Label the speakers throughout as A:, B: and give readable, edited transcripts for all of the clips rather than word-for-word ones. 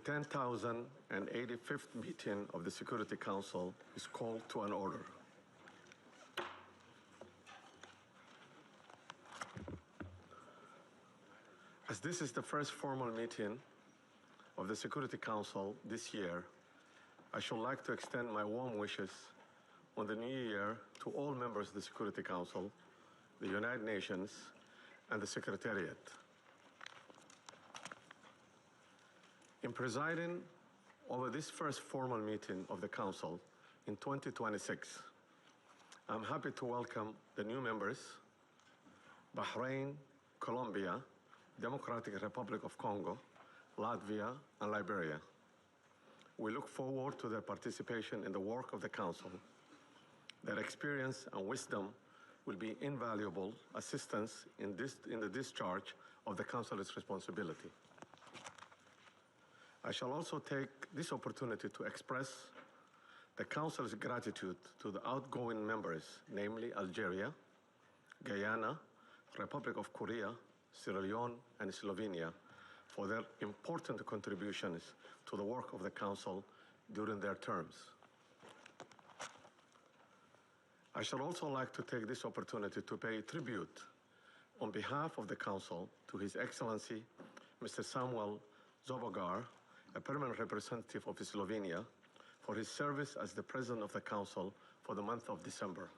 A: The 10,085th meeting of the Security Council is called to an order. As this is the first formal meeting of the Security Council this year, I should like to extend my warm wishes on the new year to all members of the Security Council, the United Nations, and the Secretariat. In presiding over this first formal meeting of the Council in 2026, I'm happy to welcome the new members, Bahrain, Colombia, Democratic Republic of Congo, Latvia, and Liberia. We look forward to their participation in the work of the Council. Their experience and wisdom will be invaluable assistance in the discharge of the Council's responsibility. I shall also take this opportunity to express the Council's gratitude to the outgoing members, namely Algeria, Guyana, Republic of Korea, Sierra Leone, and Slovenia, for their important contributions to the work of the Council during their terms. I shall also like to take this opportunity to pay tribute on behalf of the Council to His Excellency, Mr. Samuel Zobogar, a permanent representative of Slovenia, for his service as the President of the Council for the month of December.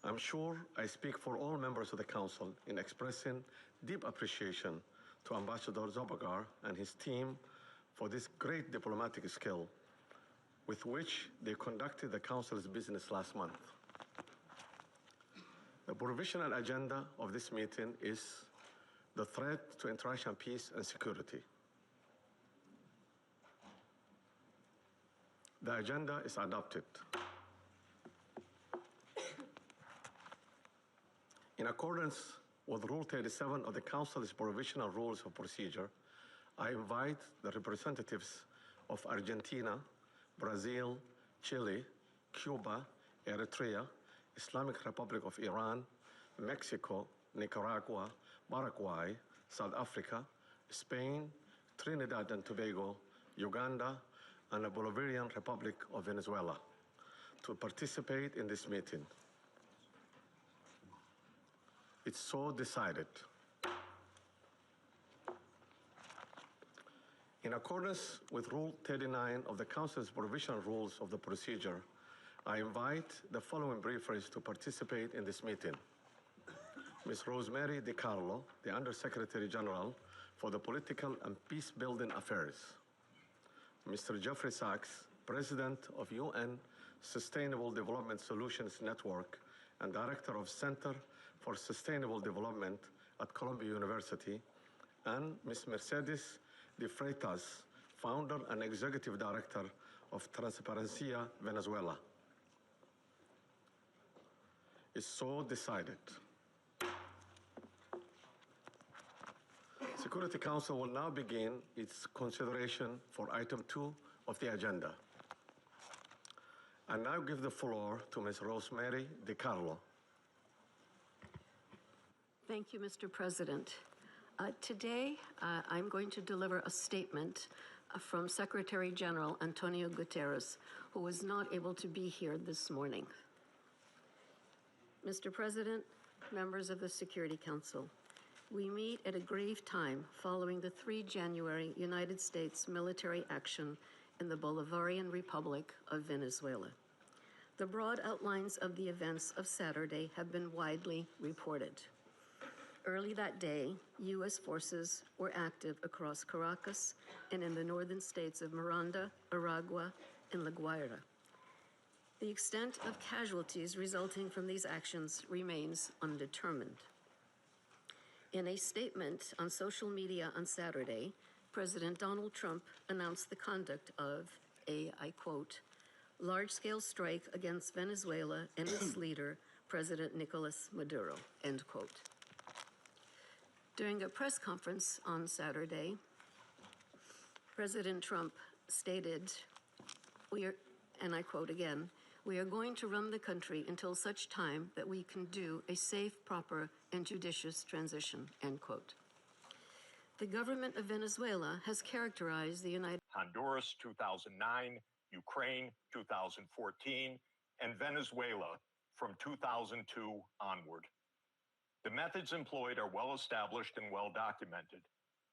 A: I'm sure I speak for all members of the Council in expressing deep appreciation to Ambassador Zobogar and his team for this great diplomatic skill with which they conducted the Council's business last month. The provisional agenda of this meeting is the threat to international peace and security. The agenda is adopted. In accordance with Rule 37 of the Council's Provisional Rules of Procedure, I invite the representatives of Argentina, Brazil, Chile, Cuba, Eritrea, Islamic Republic of Iran, Mexico, Nicaragua, Paraguay, South Africa, Spain, Trinidad and Tobago, Uganda, and the Bolivarian Republic of Venezuela to participate in this meeting. It's so decided. In accordance with Rule 39 of the Council's Provisional Rules of the Procedure, I invite the following briefers to participate in this meeting. Ms. Rosemary DiCarlo, the Undersecretary General for the Political and Peace-Building Affairs. Mr. Jeffrey Sachs, President of UN Sustainable Development Solutions Network and Director of Center for Sustainable Development at Columbia University, and Ms. Mercedes de Freitas, Founder and Executive Director of Transparencia Venezuela. It's so decided. Security Council will now begin its consideration for item 2 of the agenda. I now give the floor to Ms. Rosemary DiCarlo.
B: Thank you, Mr. President. Today, I'm going to deliver a statement from Secretary General Antonio Guterres, who was not able to be here this morning. Mr. President, members of the Security Council, we meet at a grave time following the 3 January United States military action in the Bolivarian Republic of Venezuela. The broad outlines of the events of Saturday have been widely reported. Early that day, U.S. forces were active across Caracas and in the northern states of Miranda, Aragua, and La Guaira. The extent of casualties resulting from these actions remains undetermined. In a statement on social media on Saturday, President Donald Trump announced the conduct of a, I quote, large-scale strike against Venezuela and its leader, President Nicolas Maduro, end quote. During a press conference on Saturday, President Trump stated, and I quote again, "We are going to run the country until such time that we can do a safe, proper, and judicious transition," end quote. The government of Venezuela has characterized the United
C: Honduras 2009, Ukraine 2014, and Venezuela from 2002 onward. The methods employed are well established and well documented.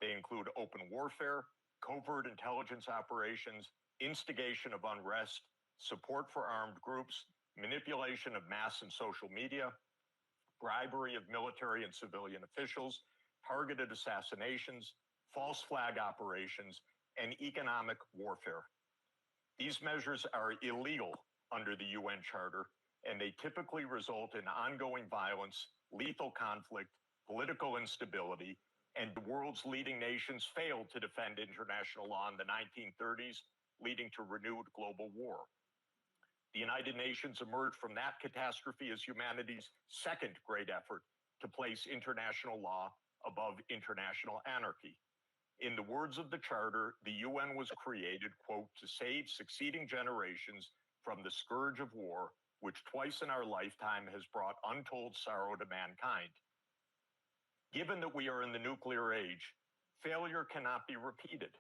C: They include open warfare, covert intelligence operations, instigation of unrest, support for armed groups, manipulation of mass and social media, bribery of military and civilian officials, targeted assassinations, false flag operations, and economic warfare. These measures are illegal under the UN Charter, and they typically result in ongoing violence, lethal conflict, political instability, and the world's leading nations failed to defend international law in the 1930s, leading to renewed global war. The United Nations emerged from that catastrophe as humanity's second great effort to place international law above international anarchy. In the words of the Charter, the UN was created, quote, to save succeeding generations from the scourge of war, which twice in our lifetime has brought untold sorrow to mankind. Given that we are in the nuclear age, failure cannot be repeated.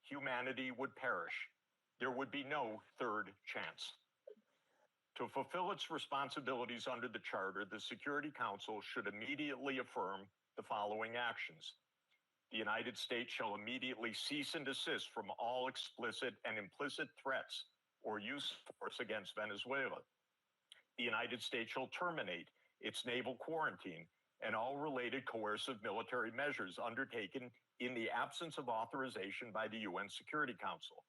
C: Humanity would perish. There would be no third chance. To fulfill its responsibilities under the Charter, the Security Council should immediately affirm the following actions. The United States shall immediately cease and desist from all explicit and implicit threats or use of force against Venezuela. The United States shall terminate its naval quarantine and all related coercive military measures undertaken in the absence of authorization by the UN Security Council.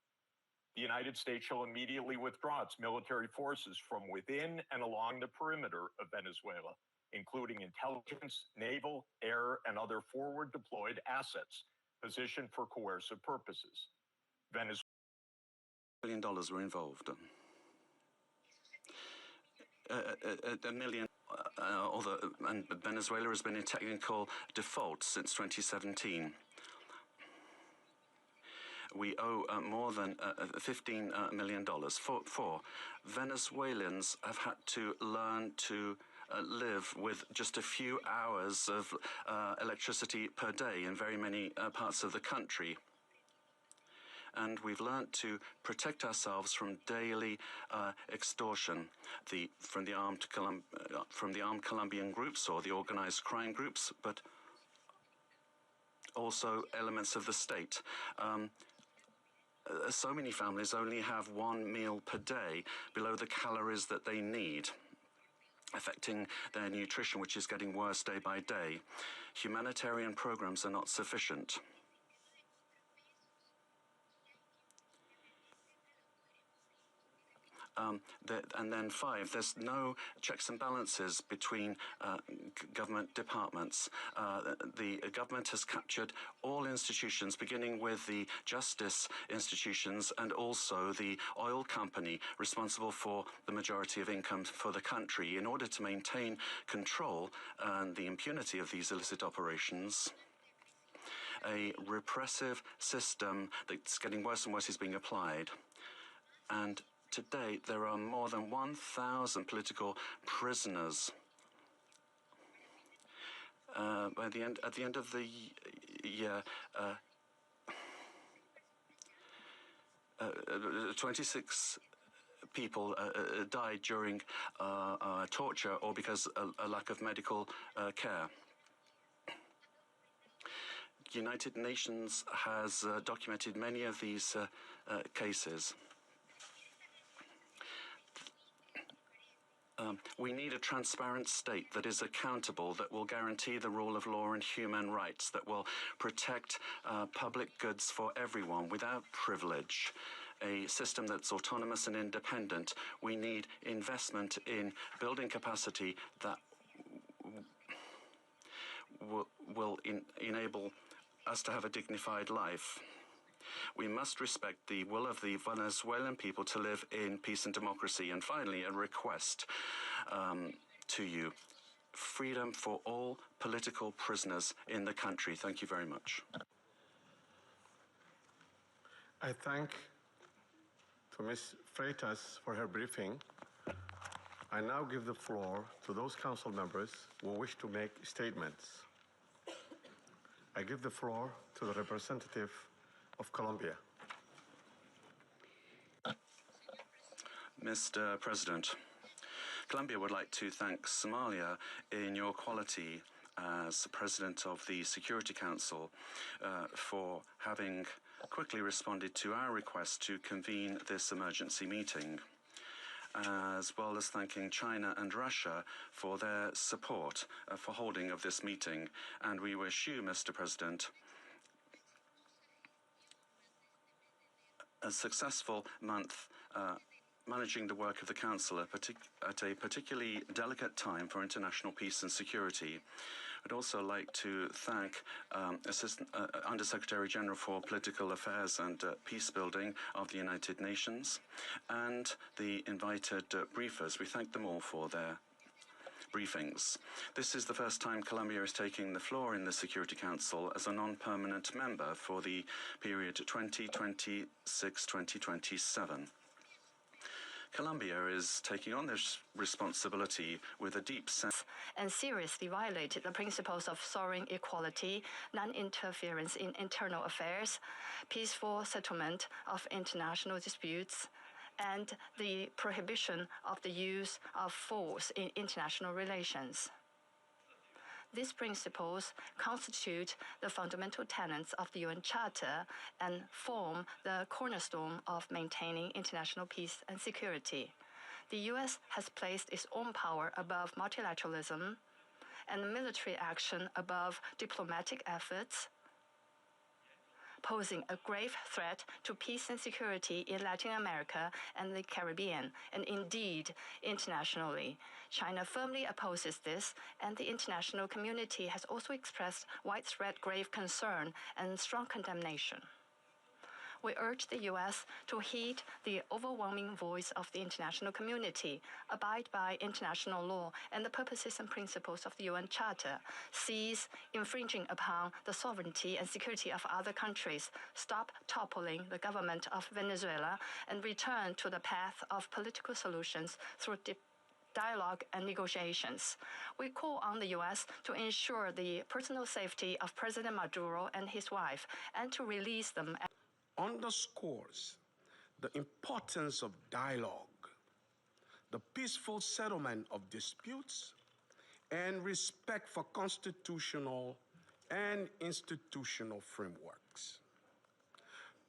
C: The United States shall immediately withdraw its military forces from within and along the perimeter of Venezuela, including intelligence, naval, air, and other forward deployed assets positioned for coercive purposes.
D: $1 billion were involved. $1 million, and Venezuela has been in technical default since 2017. We owe more than $15 million. For Venezuelans have had to learn to live with just a few hours of electricity per day in very many parts of the country. And we've learned to protect ourselves from daily extortion from the armed Colombian groups or the organized crime groups, but also elements of the state. So many families only have one meal per day below the calories that they need, affecting their nutrition, which is getting worse day by day. Humanitarian programs are not sufficient. And then 5, there's no checks and balances between government departments. The government has captured all institutions, beginning with the justice institutions and also the oil company responsible for the majority of income for the country. In order to maintain control and the impunity of these illicit operations, a repressive system that's getting worse and worse is being applied. And to date, there are more than 1,000 political prisoners. At the end of the year, 26 people died during torture or because of a lack of medical care. The United Nations has documented many of these cases. We need a transparent state that is accountable, that will guarantee the rule of law and human rights, that will protect public goods for everyone without privilege, a system that's autonomous and independent. We need investment in building capacity that will enable us to have a dignified life. We must respect the will of the Venezuelan people to live in peace and democracy. And finally, a request to you. Freedom for all political prisoners in the country. Thank you very much.
A: I thank to Ms. Freitas for her briefing. I now give the floor to those council members who wish to make statements. I give the floor to to the representative of Colombia.
D: Mr. President, Colombia would like to thank Somalia in your quality as President of the Security Council for having quickly responded to our request to convene this emergency meeting, as well as thanking China and Russia for their support for holding of this meeting. And we wish you, Mr. President, a successful month managing the work of the Council at a particularly delicate time for international peace and security. I'd also like to thank Undersecretary General for Political Affairs and Peace Building of the United Nations and the invited briefers. We thank them all for their briefings. This is the first time Colombia is taking the floor in the Security Council as a non-permanent member for the period 2026-2027. Colombia is taking on this responsibility with a deep sense
E: and seriously violated the principles of sovereign equality, non-interference in internal affairs, peaceful settlement of international disputes, and the prohibition of the use of force in international relations. These principles constitute the fundamental tenets of the UN Charter and form the cornerstone of maintaining international peace and security. The U.S. has placed its own power above multilateralism and military action above diplomatic efforts, posing a grave threat to peace and security in Latin America and the Caribbean, and indeed internationally. China firmly opposes this, and the international community has also expressed widespread grave concern and strong condemnation. We urge the U.S. to heed the overwhelming voice of the international community, abide by international law and the purposes and principles of the UN Charter, cease infringing upon the sovereignty and security of other countries, stop toppling the government of Venezuela, and return to the path of political solutions through dialogue and negotiations. We call on the U.S. to ensure the personal safety of President Maduro and his wife and to release them.
F: Underscores the importance of dialogue, the peaceful settlement of disputes, and respect for constitutional and institutional frameworks.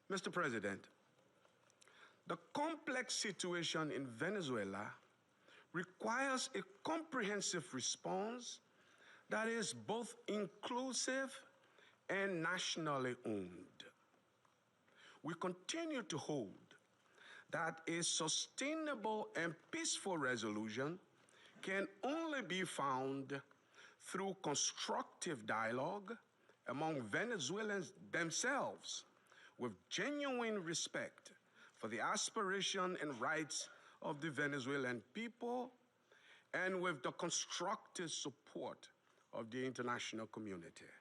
F: Mr. President, the complex situation in Venezuela requires a comprehensive response that is both inclusive and nationally owned. We continue to hold that a sustainable and peaceful resolution can only be found through constructive dialogue among Venezuelans themselves, with genuine respect for the aspiration and rights of the Venezuelan people, and with the constructive support of the international community.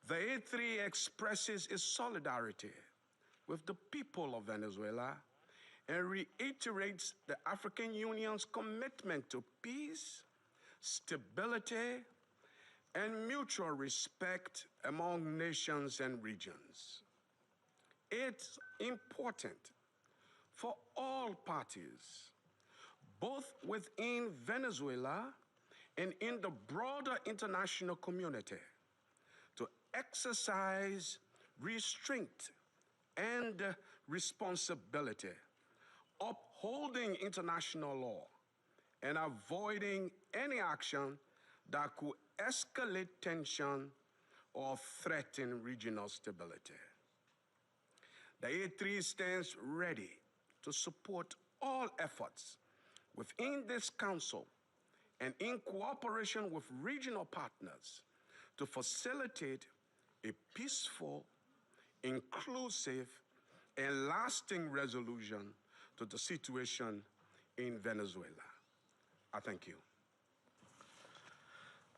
F: The A3 expresses its solidarity with the people of Venezuela and reiterates the African Union's commitment to peace, stability, and mutual respect among nations and regions. It's important for all parties, both within Venezuela and in the broader international community, to exercise restraint and responsibility, upholding international law and avoiding any action that could escalate tension or threaten regional stability. The A3 stands ready to support all efforts within this council and in cooperation with regional partners to facilitate a peaceful, inclusive, and lasting resolution to the situation in Venezuela. I thank you.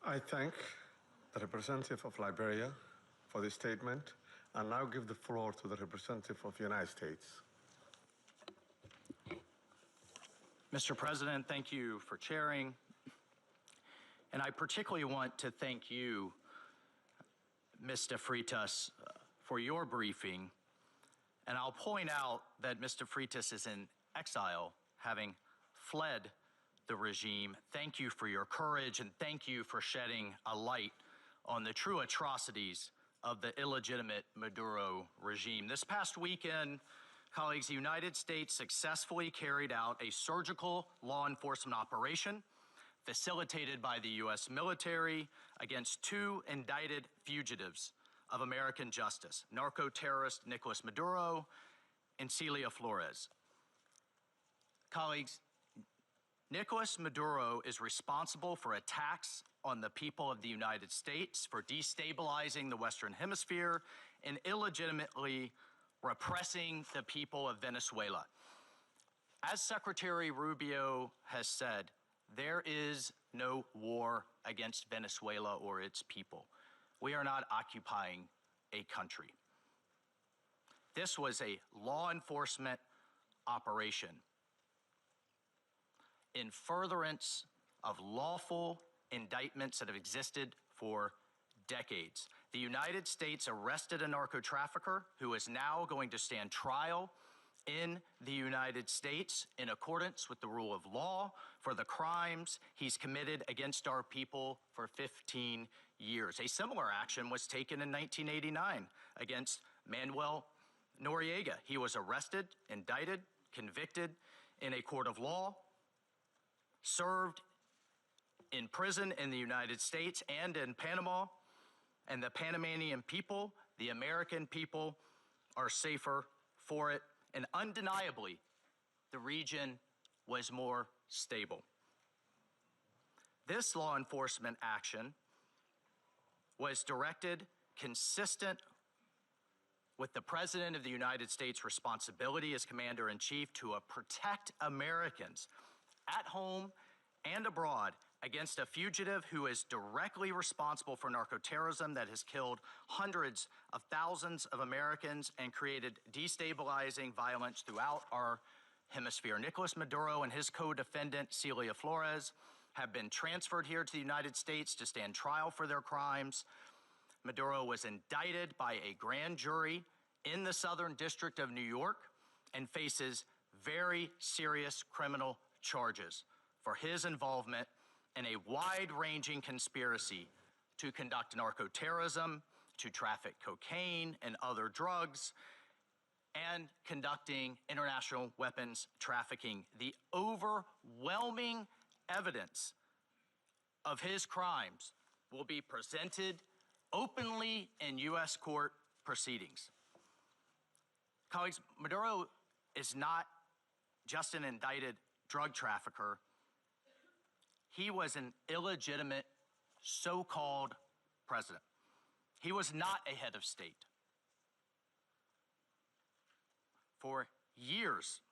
A: I thank the representative of Liberia for this statement and now give the floor to the representative of the United States.
G: Mr. President, thank you for chairing. And I particularly want to thank you, Mr. Freitas, for your briefing. And I'll point out that Mr. Freitas is in exile, having fled the regime. Thank you for your courage, and thank you for shedding a light on the true atrocities of the illegitimate Maduro regime. This past weekend, colleagues, the United States successfully carried out a surgical law enforcement operation facilitated by the U.S. military against two indicted fugitives of American justice, narco-terrorist Nicolas Maduro and Celia Flores. Colleagues, Nicolas Maduro is responsible for attacks on the people of the United States, for destabilizing the Western Hemisphere, and illegitimately repressing the people of Venezuela. As Secretary Rubio has said, there is no war against Venezuela or its people. We are not occupying a country. This was a law enforcement operation in furtherance of lawful indictments that have existed for decades. The United States arrested a narco trafficker who is now going to stand trial in the United States in accordance with the rule of law for the crimes he's committed against our people for 15 years. A similar action was taken in 1989 against Manuel Noriega. He was arrested, indicted, convicted in a court of law, served in prison in the United States and in Panama, and the Panamanian people, the American people, are safer for it. And undeniably, the region was more stable. This law enforcement action was directed consistent with the President of the United States' responsibility as Commander-in-Chief to protect Americans at home and abroad against a fugitive who is directly responsible for narcoterrorism that has killed hundreds of thousands of Americans and created destabilizing violence throughout our hemisphere. Nicolas Maduro and his co-defendant, Celia Flores, have been transferred here to the United States to stand trial for their crimes. Maduro was indicted by a grand jury in the Southern District of New York and faces very serious criminal charges for his involvement in a wide-ranging conspiracy to conduct narcoterrorism, to traffic cocaine and other drugs, and conducting international weapons trafficking. The overwhelming evidence of his crimes will be presented openly in U.S. court proceedings. Colleagues, Maduro is not just an indicted drug trafficker. He was an illegitimate so-called president. He was not a head of state. For years,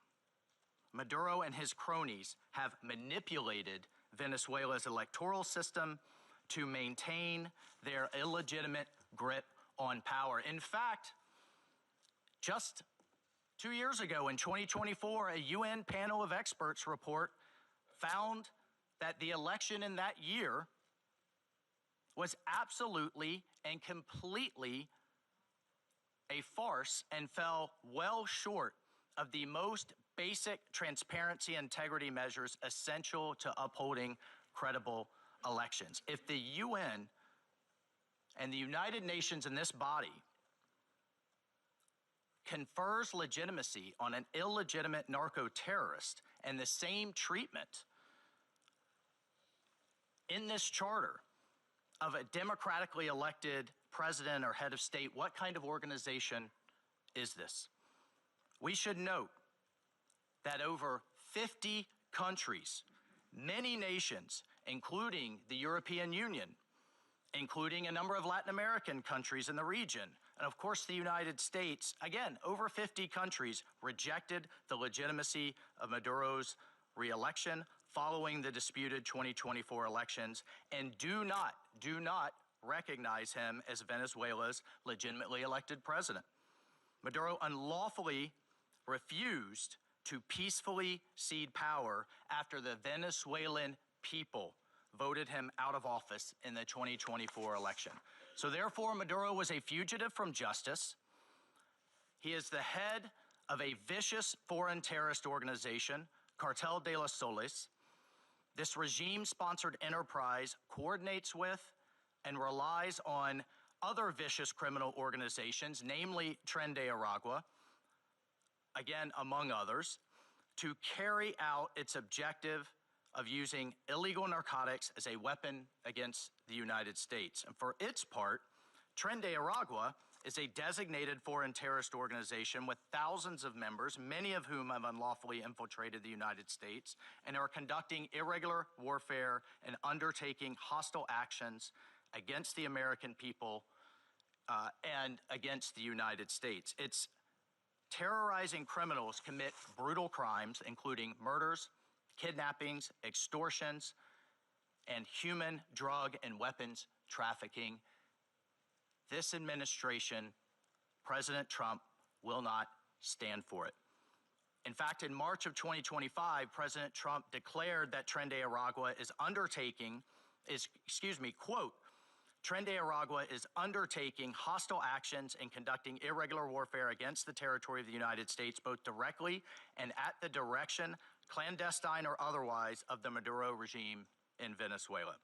G: Maduro and his cronies have manipulated Venezuela's electoral system to maintain their illegitimate grip on power. In fact, just 2 years ago in 2024, a UN panel of experts report found that the election in that year was absolutely and completely a farce and fell well short of the most basic transparency and integrity measures essential to upholding credible elections. If the UN and the United Nations in this body confers legitimacy on an illegitimate narco-terrorist and the same treatment in this charter of a democratically elected president or head of state, what kind of organization is this? We should note that over 50 countries, many nations, including the European Union, including a number of Latin American countries in the region, and of course the United States, again, over 50 countries rejected the legitimacy of Maduro's re-election following the disputed 2024 elections and do not recognize him as Venezuela's legitimately elected president. Maduro unlawfully refused to peacefully cede power after the Venezuelan people voted him out of office in the 2024 election. So therefore, Maduro was a fugitive from justice. He is the head of a vicious foreign terrorist organization, Cartel de los Soles. This regime-sponsored enterprise coordinates with and relies on other vicious criminal organizations, namely Tren de Aragua, again, among others, to carry out its objective of using illegal narcotics as a weapon against the United States. And for its part, Tren de Aragua is a designated foreign terrorist organization with thousands of members, many of whom have unlawfully infiltrated the United States and are conducting irregular warfare and undertaking hostile actions against the American people and against the United States. It's terrorizing criminals commit brutal crimes, including murders, kidnappings, extortions, and human, drug, and weapons trafficking. This administration, President Trump, will not stand for it. In fact, in March of 2025, President Trump declared that Tren de Aragua is quote, Tren de Aragua is undertaking hostile actions and conducting irregular warfare against the territory of the United States, both directly and at the direction, clandestine or otherwise, of the Maduro regime in Venezuela.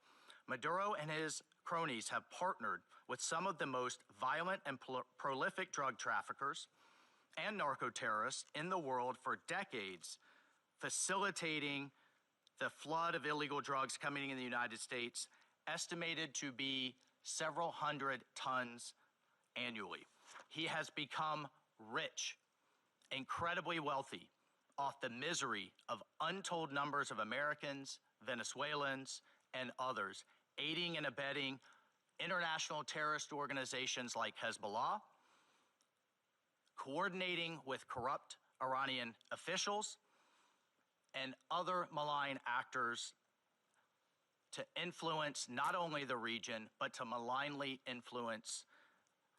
G: Maduro and his cronies have partnered with some of the most violent and prolific drug traffickers and narco-terrorists in the world for decades, facilitating the flood of illegal drugs coming in the United States, estimated to be several hundred tons annually. He has become rich, incredibly wealthy, off the misery of untold numbers of Americans, Venezuelans, and others, aiding and abetting international terrorist organizations like Hezbollah, coordinating with corrupt Iranian officials, and other malign actors to influence not only the region, but to malignly influence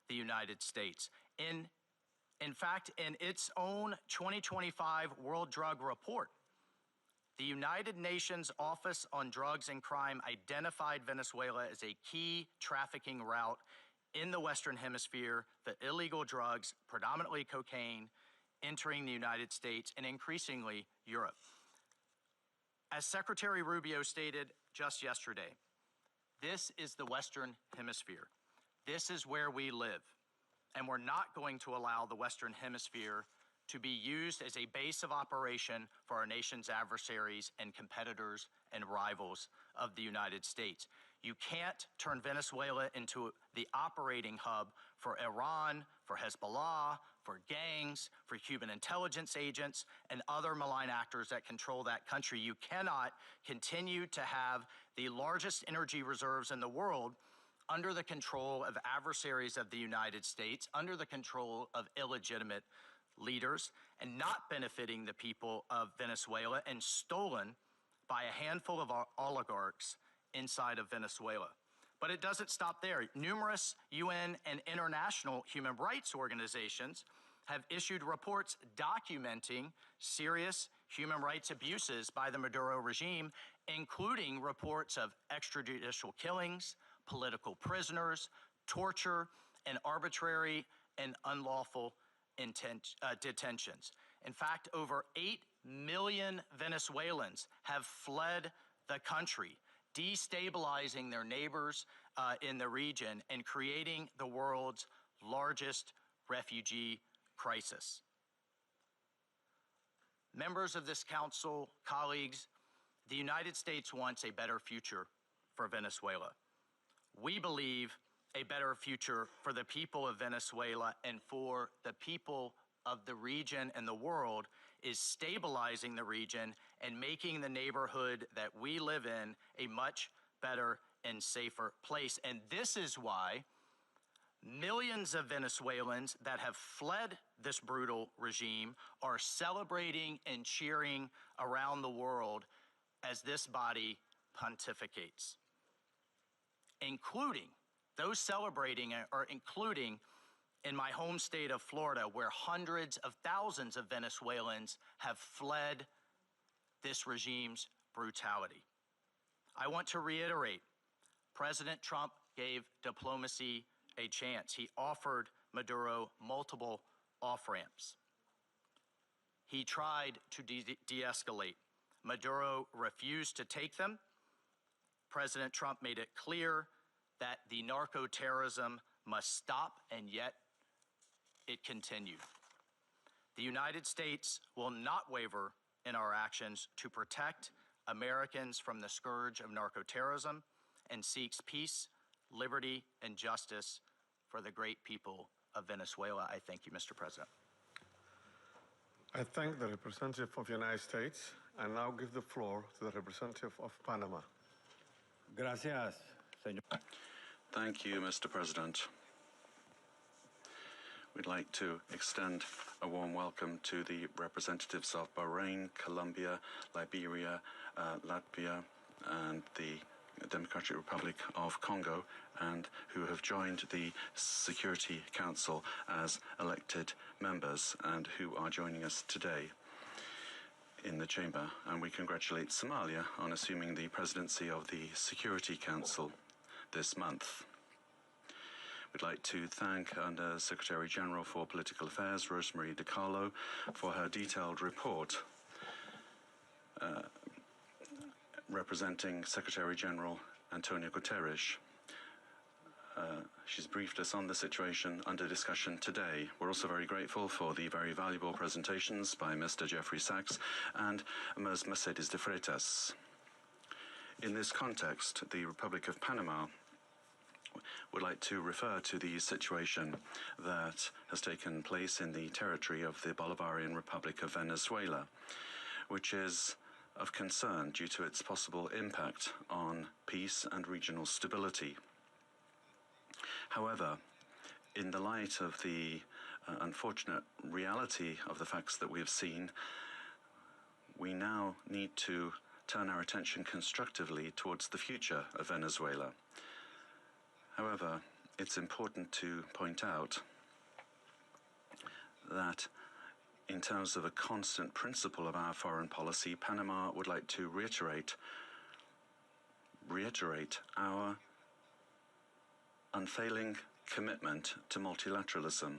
G: the United States. In fact, in its own 2025 World Drug Report, the United Nations Office on Drugs and Crime identified Venezuela as a key trafficking route in the Western Hemisphere for illegal drugs, predominantly cocaine, entering the United States and increasingly Europe. As Secretary Rubio stated just yesterday, this is the Western Hemisphere. This is where we live. And we're not going to allow the Western Hemisphere to be used as a base of operation for our nation's adversaries and competitors and rivals of the United States. You can't turn Venezuela into the operating hub for Iran, for Hezbollah, for gangs, for Cuban intelligence agents, and other malign actors that control that country. You cannot continue to have the largest energy reserves in the world under the control of adversaries of the United States, under the control of illegitimate leaders, and not benefiting the people of Venezuela, and stolen by a handful of oligarchs inside of Venezuela. But it doesn't stop there. Numerous UN and international human rights organizations have issued reports documenting serious human rights abuses by the Maduro regime, including reports of extrajudicial killings, political prisoners, torture, and arbitrary and unlawful detentions. In fact, over 8 million Venezuelans have fled the country, destabilizing their neighbors in the region and creating the world's largest refugee crisis. Members of this council, colleagues, the United States wants a better future for Venezuela. We believe a better future for the people of Venezuela and for the people of the region and the world is stabilizing the region and making the neighborhood that we live in a much better and safer place. And this is why millions of Venezuelans that have fled this brutal regime are celebrating and cheering around the world as this body pontificates, including those celebrating are including in my home state of Florida, where hundreds of thousands of Venezuelans have fled this regime's brutality. I want to reiterate, President Trump gave diplomacy a chance. He offered Maduro multiple off-ramps. He tried to de-escalate. Maduro refused to take them. President Trump made it clear that the narco-terrorism must stop, and yet it continued. The United States will not waver in our actions to protect Americans from the scourge of narco-terrorism and seeks peace, liberty, and justice for the great people of Venezuela. I thank you, Mr. President.
A: I thank the representative of the United States and now give the floor to the representative of Panama.
H: Gracias, señor.
D: Thank you, Mr. President. We'd like to extend a warm welcome to the representatives of Bahrain, Colombia, Liberia, Latvia, and the Democratic Republic of Congo, and who have joined the Security Council as elected members and who are joining us today in the chamber. And we congratulate Somalia on assuming the presidency of the Security Council this month. We'd like to thank Under Secretary General for Political Affairs, Rosemary DiCarlo, for her detailed report representing Secretary General Antonio Guterres. She's briefed us on the situation under discussion today. We're also very grateful for the very valuable presentations by Mr. Jeffrey Sachs and Ms. Mercedes de Freitas. In this context, the Republic of Panama would like to refer to the situation that has taken place in the territory of the Bolivarian Republic of Venezuela, which is of concern due to its possible impact on peace and regional stability. However, in the light of the unfortunate reality of the facts that we have seen, we now need to turn our attention constructively towards the future of Venezuela. However, it's important to point out that in terms of a constant principle of our foreign policy, Panama would like to reiterate our unfailing commitment to multilateralism,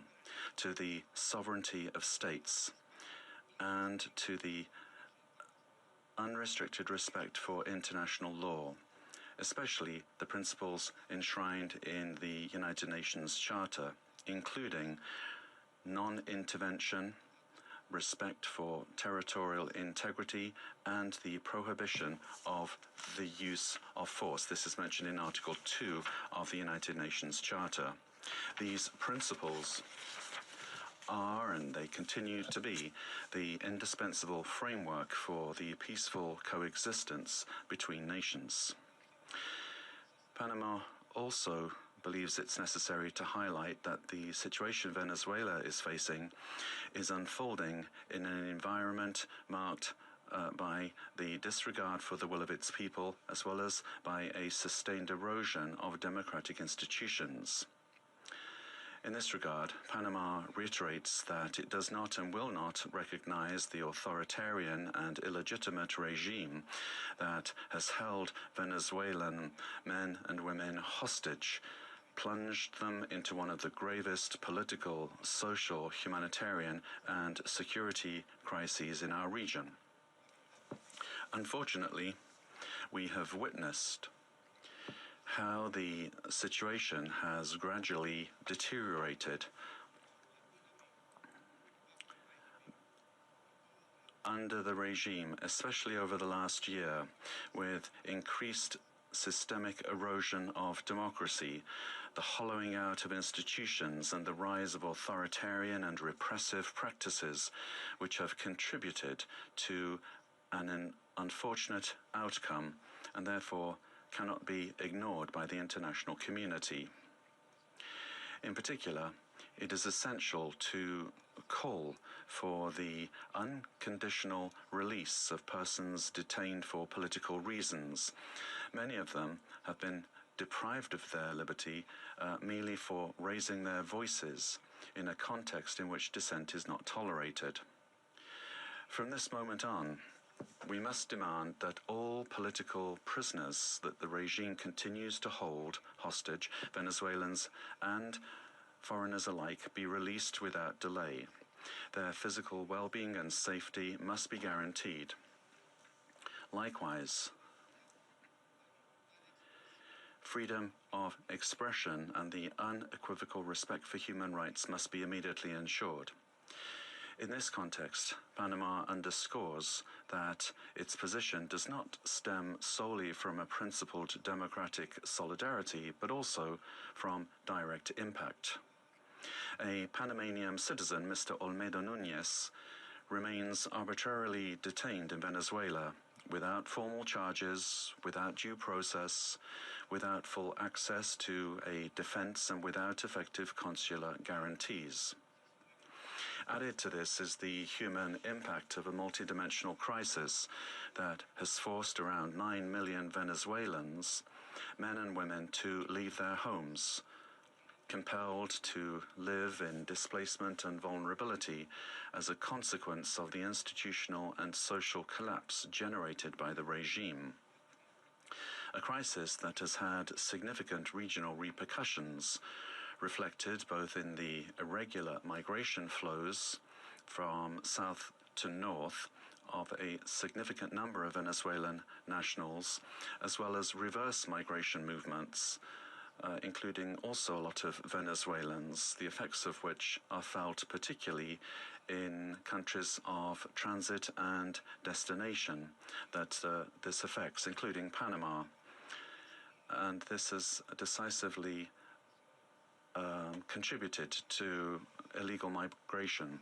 D: to the sovereignty of states, and to the unrestricted respect for international law, especially the principles enshrined in the United Nations Charter, including non-intervention, respect for territorial integrity, and the prohibition of the use of force. This is mentioned in Article 2 of the United Nations Charter. These principles are, and they continue to be, the indispensable framework for the peaceful coexistence between nations. Panama also believes it's necessary to highlight that the situation Venezuela is facing is unfolding in an environment marked by the disregard for the will of its people, as well as by a sustained erosion of democratic institutions. In this regard, Panama reiterates that it does not and will not recognize the authoritarian and illegitimate regime that has held Venezuelan men and women hostage, plunged them into one of the gravest political, social, humanitarian, and security crises in our region. Unfortunately, we have witnessed how the situation has gradually deteriorated under the regime, especially over the last year, with increased systemic erosion of democracy, the hollowing out of institutions, and the rise of authoritarian and repressive practices, which have contributed to an unfortunate outcome and therefore cannot be ignored by the international community. In particular, it is essential to call for the unconditional release of persons detained for political reasons. Many of them have been deprived of their liberty merely for raising their voices in a context in which dissent is not tolerated. From this moment on, we must demand that all political prisoners that the regime continues to hold hostage, Venezuelans and foreigners alike, be released without delay. Their physical well-being and safety must be guaranteed. Likewise, freedom of expression and the unequivocal respect for human rights must be immediately ensured. In this context, Panama underscores that its position does not stem solely from a principled democratic solidarity, but also from direct impact. A Panamanian citizen, Mr. Olmedo Núñez, remains arbitrarily detained in Venezuela without formal charges, without due process, without full access to a defense, and without effective consular guarantees. Added to this is the human impact of a multidimensional crisis that has forced around 9 million Venezuelans, men and women, to leave their homes, compelled to live in displacement and vulnerability as a consequence of the institutional and social collapse generated by the regime. A crisis that has had significant regional repercussions, reflected both in the irregular migration flows from south to north of a significant number of Venezuelan nationals, as well as reverse migration movements, including also a lot of Venezuelans, the effects of which are felt particularly in countries of transit and destination that this affects, including Panama. And this has decisively contributed to illegal migration.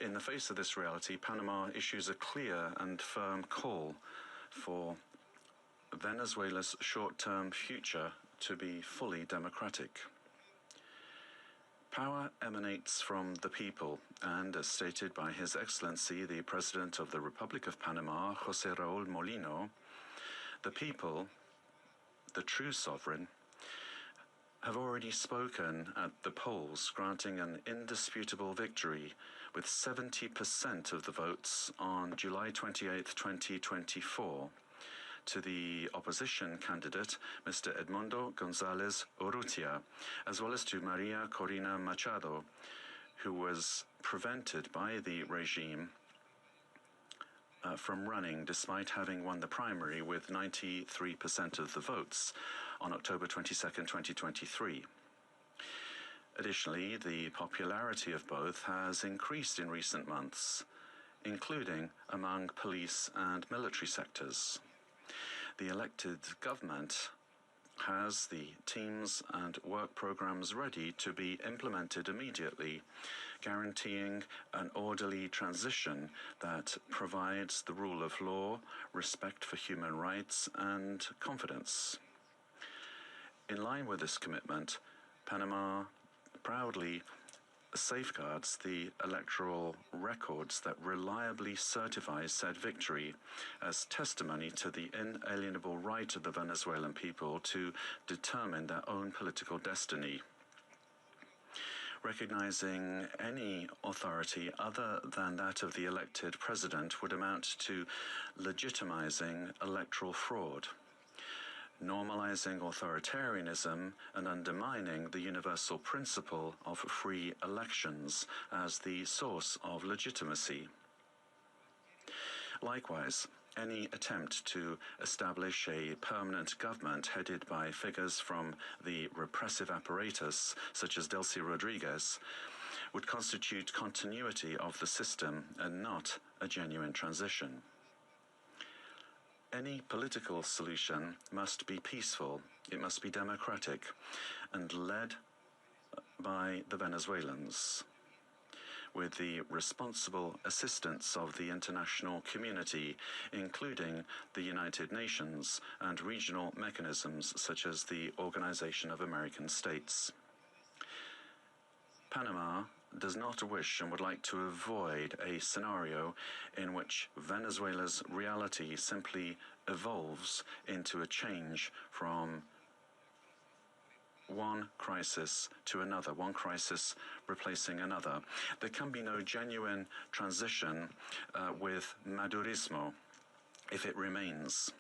D: In the face of this reality, Panama issues a clear and firm call for Venezuela's short-term future to be fully democratic. Power emanates from the people, and as stated by His Excellency, the President of the Republic of Panama, José Raúl Molino, the people, the true sovereign, have already spoken at the polls, granting an indisputable victory with 70% of the votes on July 28, 2024, to the opposition candidate, Mr. Edmundo González Urrutia, as well as to Maria Corina Machado, who was prevented by the regime from running despite having won the primary with 93% of the votes on October 22, 2023. Additionally, the popularity of both has increased in recent months, including among police and military sectors. The elected government has the teams and work programs ready to be implemented immediately, guaranteeing an orderly transition that provides the rule of law, respect for human rights, and confidence. In line with this commitment, Panama proudly safeguards the electoral records that reliably certify said victory as testimony to the inalienable right of the Venezuelan people to determine their own political destiny. Recognizing any authority other than that of the elected president would amount to legitimizing electoral fraud, normalizing authoritarianism, and undermining the universal principle of free elections as the source of legitimacy. Likewise, any attempt to establish a permanent government headed by figures from the repressive apparatus, such as Delcy Rodriguez, would constitute continuity of the system and not a genuine transition. Any political solution must be peaceful, it must be democratic, and led by the Venezuelans, with the responsible assistance of the international community, including the United Nations and regional mechanisms such as the Organization of American States. Panama does not wish and would like to avoid a scenario in which Venezuela's reality simply evolves into a change from one crisis to another, one crisis replacing another. There can be no genuine transition with Madurismo, if it remains,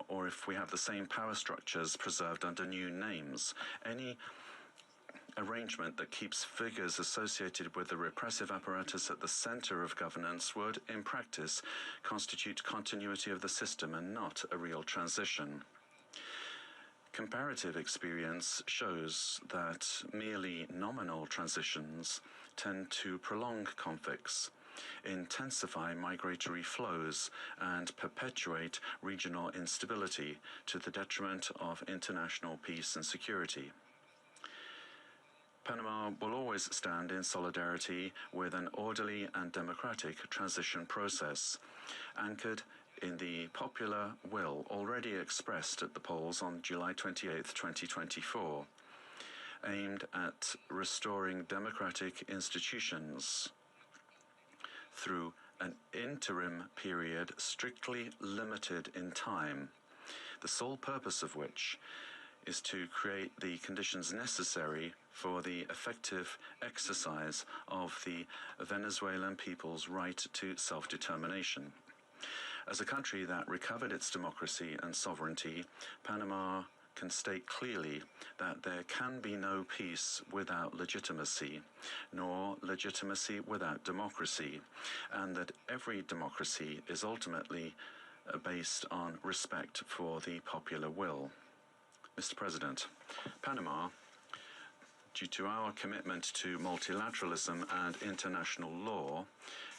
D: or if we have the same power structures preserved under new names. Any arrangement that keeps figures associated with the repressive apparatus at the center of governance would, in practice, constitute continuity of the system and not a real transition. Comparative experience shows that merely nominal transitions tend to prolong conflicts, intensify migratory flows, and perpetuate regional instability to the detriment of international peace and security. Panama will always stand in solidarity with an orderly and democratic transition process, anchored in the popular will already expressed at the polls on July 28, 2024, aimed at restoring democratic institutions through an interim period strictly limited in time, the sole purpose of which is to create the conditions necessary for the effective exercise of the Venezuelan people's right to self-determination. As a country that recovered its democracy and sovereignty, Panama can state clearly that there can be no peace without legitimacy, nor legitimacy without democracy, and that every democracy is ultimately based on respect for the popular will. Mr. President, Panama, due to our commitment to multilateralism and international law,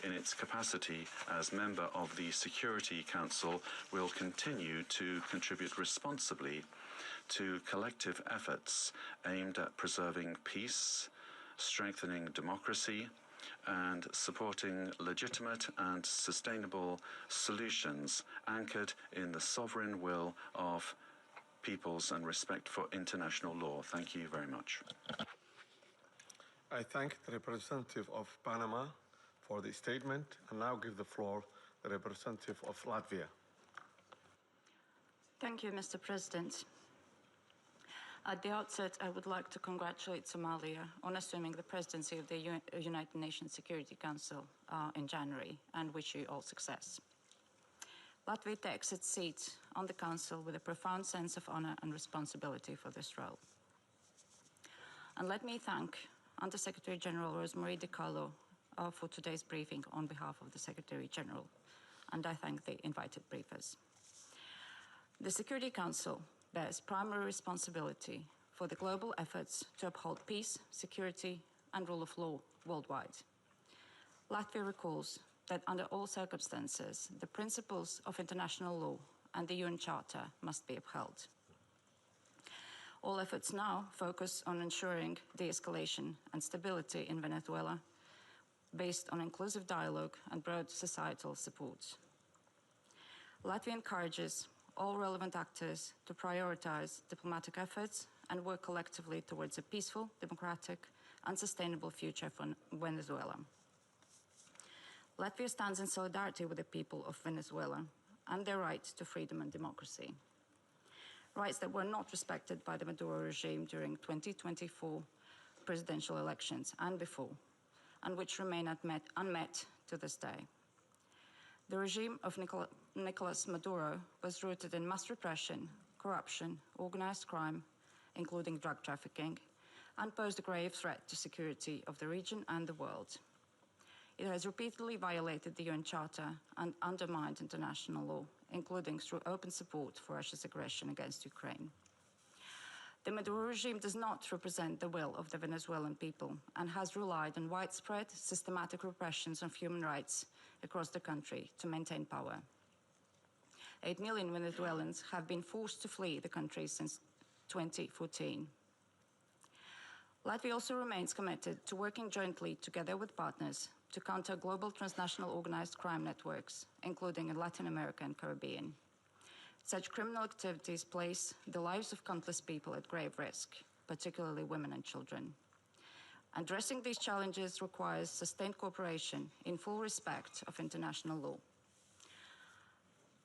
D: in its capacity as member of the Security Council, will continue to contribute responsibly to collective efforts aimed at preserving peace, strengthening democracy, and supporting legitimate and sustainable solutions anchored in the sovereign will of peoples and respect for international law. Thank you very much.
A: I thank the representative of Panama for the statement and now give the floor to the representative of Latvia.
I: Thank you, Mr. President. At the outset, I would like to congratulate Somalia on assuming the presidency of the United Nations Security Council in January, and wish you all success. Latvia takes its seat on the Council with a profound sense of honor and responsibility for this role. And let me thank Under-Secretary General Rosemary DiCarlo for today's briefing on behalf of the Secretary General, and I thank the invited briefers. The Security Council bears primary responsibility for the global efforts to uphold peace, security, and rule of law worldwide. Latvia recalls that under all circumstances, the principles of international law and the UN Charter must be upheld. All efforts now focus on ensuring de-escalation and stability in Venezuela based on inclusive dialogue and broad societal support. Latvia encourages all relevant actors to prioritize diplomatic efforts and work collectively towards a peaceful, democratic, and sustainable future for Venezuela. Latvia stands in solidarity with the people of Venezuela and their right to freedom and democracy. Rights that were not respected by the Maduro regime during 2024 presidential elections and before, and which remain unmet to this day. The regime of Nicolas Maduro was rooted in mass repression, corruption, organized crime, including drug trafficking, and posed a grave threat to security of the region and the world. It has repeatedly violated the UN Charter and undermined international law, including through open support for Russia's aggression against Ukraine. The Maduro regime does not represent the will of the Venezuelan people and has relied on widespread, systematic repressions of human rights across the country to maintain power. 8 million Venezuelans have been forced to flee the country since 2014. Latvia also remains committed to working jointly together with partners to counter global transnational organized crime networks, including in Latin America and Caribbean. Such criminal activities place the lives of countless people at grave risk, particularly women and children. Addressing these challenges requires sustained cooperation in full respect of international law.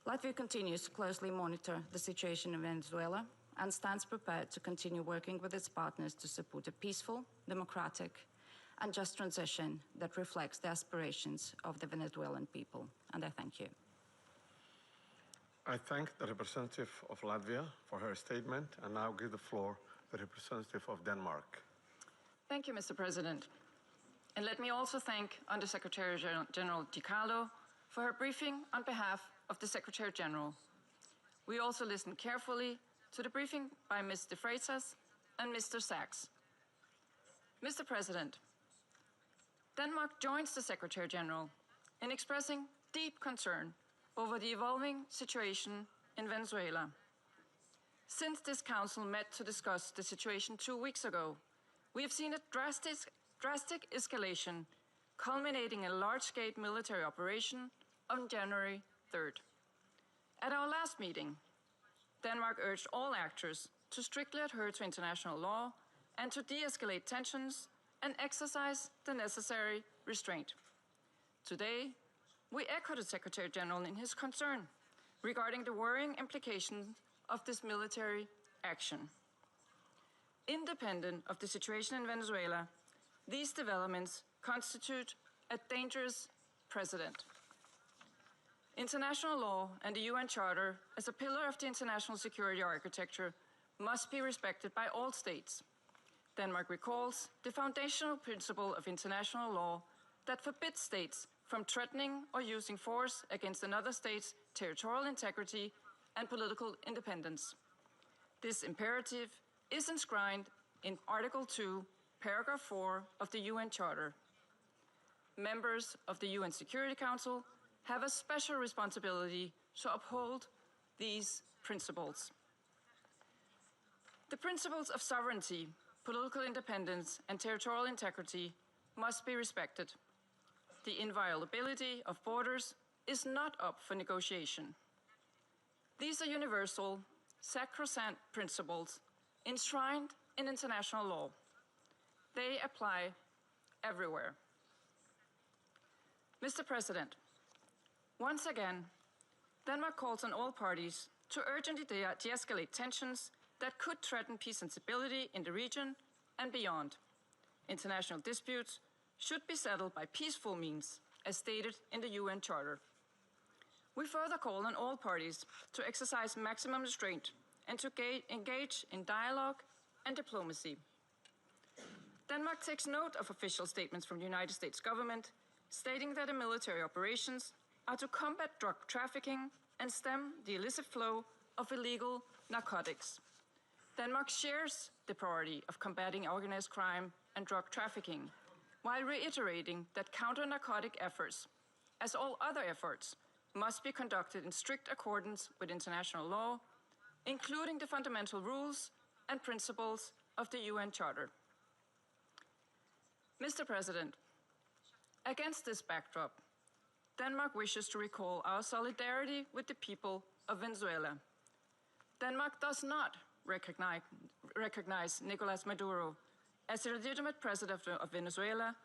I: Latvia continues to closely monitor the situation in Venezuela and stands prepared to continue working with its partners to support a peaceful, democratic, and just transition that reflects the aspirations of the Venezuelan people. And I thank you.
A: I thank the representative of Latvia for her statement and now give the floor to the representative of Denmark.
J: Thank you, Mr. President. And let me also thank Under-Secretary General Di Carlo for her briefing on behalf of the Secretary General. We also listened carefully to the briefing by Ms. De Freitas and Mr. Sachs. Mr. President, Denmark joins the Secretary General in expressing deep concern over the evolving situation in Venezuela. Since this Council met to discuss the situation 2 weeks ago, we have seen a drastic escalation, culminating in a large-scale military operation on January 3rd. At our last meeting, Denmark urged all actors to strictly adhere to international law and to de-escalate tensions and exercise the necessary restraint. Today, we echo the Secretary General in his concern regarding the worrying implications of this military action. Independent of the situation in Venezuela, these developments constitute a dangerous precedent. International law and the UN Charter, as a pillar of the international security architecture, must be respected by all states. Denmark recalls the foundational principle of international law that forbids states from threatening or using force against another state's territorial integrity and political independence. This imperative is enshrined in Article 2, Paragraph 4 of the UN Charter. Members of the UN Security Council have a special responsibility to uphold these principles. The principles of sovereignty, political independence, and territorial integrity must be respected. The inviolability of borders is not up for negotiation. These are universal, sacrosanct principles enshrined in international law. They apply everywhere. Mr. President, once again, Denmark calls on all parties to urgently de-escalate tensions that could threaten peace and stability in the region and beyond. International disputes should be settled by peaceful means, as stated in the UN Charter. We further call on all parties to exercise maximum restraint and to engage in dialogue and diplomacy. Denmark takes note of official statements from the United States government stating that the military operations are to combat drug trafficking and stem the illicit flow of illegal narcotics. Denmark shares the priority of combating organized crime and drug trafficking, while reiterating that counter-narcotic efforts, as all other efforts, must be conducted in strict accordance with international law, including the fundamental rules and principles of the UN Charter. Mr. President, against this backdrop, Denmark wishes to recall our solidarity with the people of Venezuela. Denmark does not recognize Nicolás Maduro as the legitimate president of Venezuela,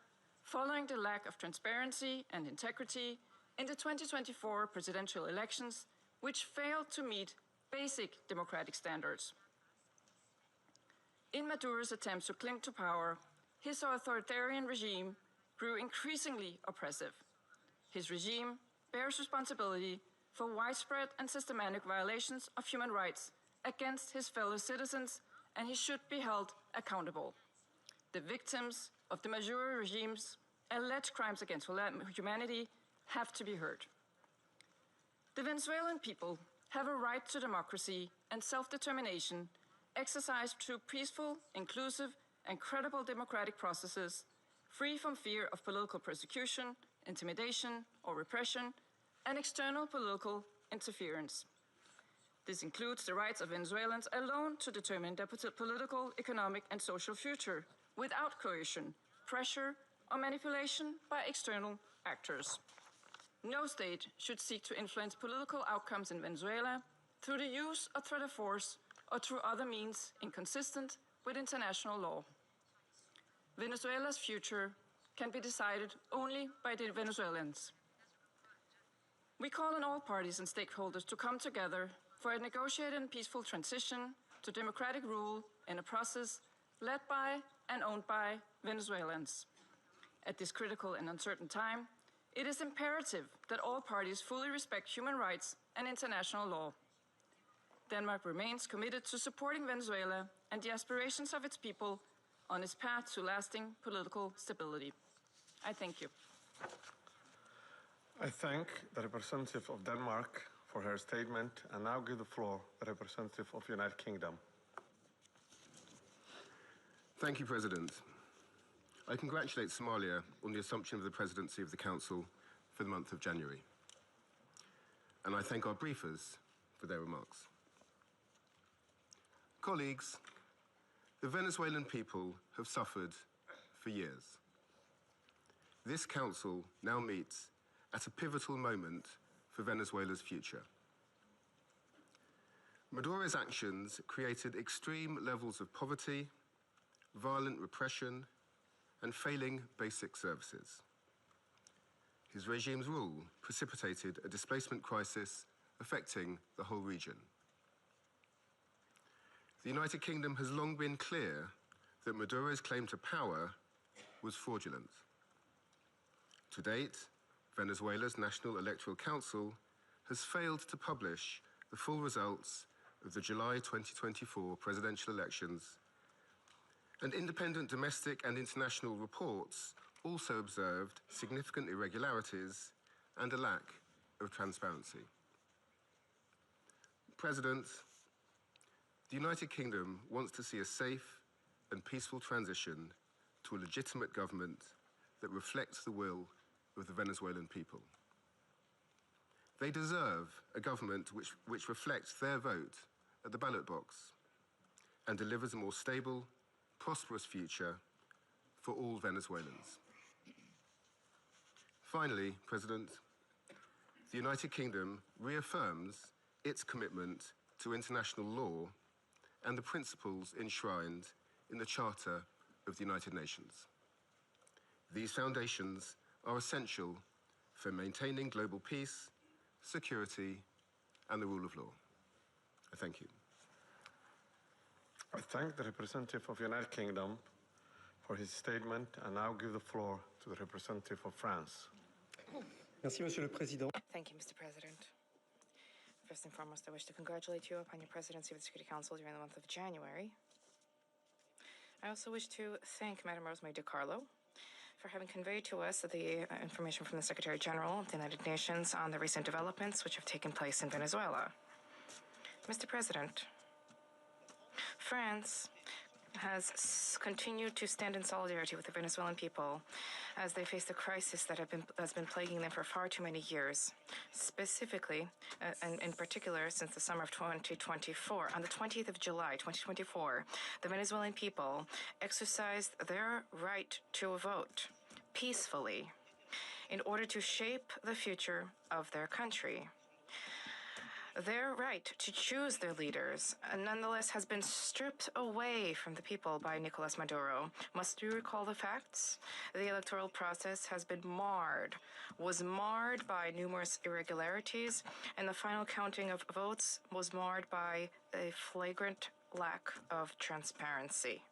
J: following the lack of transparency and integrity in the 2024 presidential elections, which failed to meet basic democratic standards. In Maduro's attempts to cling to power, his authoritarian regime grew increasingly oppressive. His regime bears responsibility for widespread and systematic violations of human rights against his fellow citizens, and he should be held accountable. The victims of the Maduro regime's alleged crimes against humanity have to be heard. The Venezuelan people have a right to democracy and self-determination exercised through peaceful, inclusive, and credible democratic processes, free from fear of political persecution, intimidation, or repression, and external political interference. This includes the rights of Venezuelans alone to determine their political, economic, and social future without coercion, pressure, or manipulation by external actors. No state should seek to influence political outcomes in Venezuela through the use or threat of force or through other means inconsistent with international law. Venezuela's future can be decided only by the Venezuelans. We call on all parties and stakeholders to come together for a negotiated and peaceful transition to democratic rule in a process led by and owned by Venezuelans. At this critical and uncertain time, It is imperative that all parties fully respect human rights and international law. Denmark remains committed to supporting Venezuela and the aspirations of its people on its path to lasting political stability. I thank you.
A: I thank the representative of Denmark for her statement and now give the floor to the representative of the United Kingdom.
K: Thank you, President. I congratulate Somalia on the assumption of the presidency of the Council for the month of January. And I thank our briefers for their remarks. Colleagues, the Venezuelan people have suffered for years. This Council now meets at a pivotal moment for Venezuela's future. Maduro's actions created extreme levels of poverty, violent repression, and failing basic services. His regime's rule precipitated a displacement crisis affecting the whole region. The United Kingdom has long been clear that Maduro's claim to power was fraudulent. To date, Venezuela's National Electoral Council has failed to publish the full results of the July 2024 presidential elections, and independent domestic and international reports also observed significant irregularities and a lack of transparency. President, the United Kingdom wants to see a safe and peaceful transition to a legitimate government that reflects the will of the Venezuelan people. They deserve a government which reflects their vote at the ballot box and delivers a more stable, prosperous future for all Venezuelans. Finally, President, the United Kingdom reaffirms its commitment to international law and the principles enshrined in the Charter of the United Nations. These foundations are essential for maintaining global peace, security, and the rule of law. I thank you.
A: I thank the representative of the United Kingdom for his statement and now give the floor to the representative of France.
L: Merci, Monsieur le Président.
M: Thank you, Mr. President. First and foremost, I wish to congratulate you upon your presidency of the Security Council during the month of January. I also wish to thank Madam Rosemary DiCarlo for having conveyed to us the information from the Secretary General of the United Nations on the recent developments which have taken place in Venezuela. Mr. President, France has continued to stand in solidarity with the Venezuelan people as they face the crisis that has been plaguing them for far too many years. Specifically, and in particular, since the summer of 2024, on the 20th of July, 2024, the Venezuelan people exercised their right to vote peacefully in order to shape the future of their country. Their right to choose their leaders, nonetheless, has been stripped away from the people by Nicolas Maduro. Must we recall the facts? The electoral process has been was marred by numerous irregularities, and the final counting of votes was marred by a flagrant lack of transparency.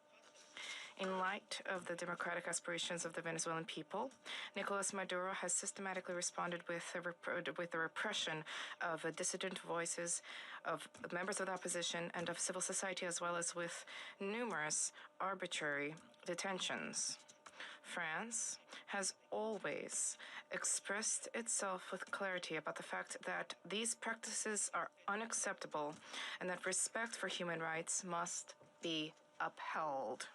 M: In light of the democratic aspirations of the Venezuelan people, Nicolas Maduro has systematically responded with the repression of dissident voices, of members of the opposition, and of civil society, as well as with numerous arbitrary detentions. France has always expressed itself with clarity about the fact that these practices are unacceptable and that respect for human rights must be upheld.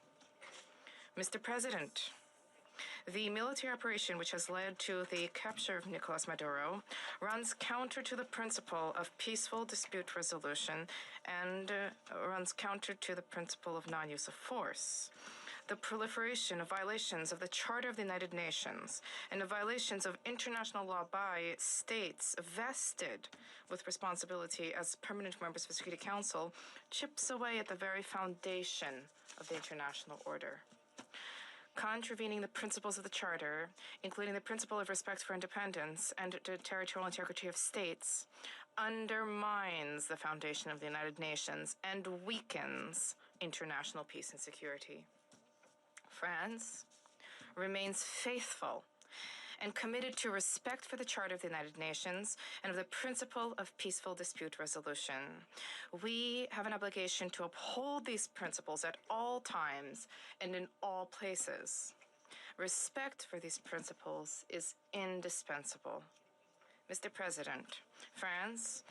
M: Mr. President, the military operation which has led to the capture of Nicolas Maduro runs counter to the principle of peaceful dispute resolution and runs counter to the principle of non-use of force. The proliferation of violations of the Charter of the United Nations and of violations of international law by states vested with responsibility as permanent members of the Security Council chips away at the very foundation of the international order. Contravening the principles of the Charter, including the principle of respect for independence and the territorial integrity of states, undermines the foundation of the United Nations and weakens international peace and security. France remains faithful and committed to respect for the Charter of the United Nations and of the principle of peaceful dispute resolution. We have an obligation to uphold these principles at all times and in all places. Respect for these principles is indispensable. Mr. President, France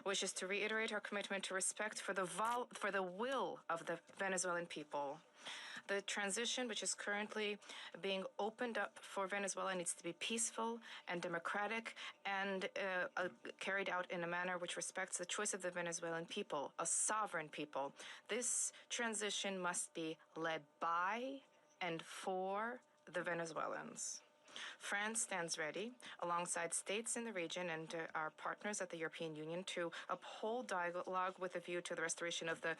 M: wishes to reiterate our commitment to respect for the will of the Venezuelan people. The transition which is currently being opened up for Venezuela needs to be peaceful and democratic and carried out in a manner which respects the choice of the Venezuelan people, a sovereign people. This transition must be led by and for the Venezuelans. France stands ready, alongside states in the region and our partners at the European Union, to uphold dialogue with a view to the restoration of the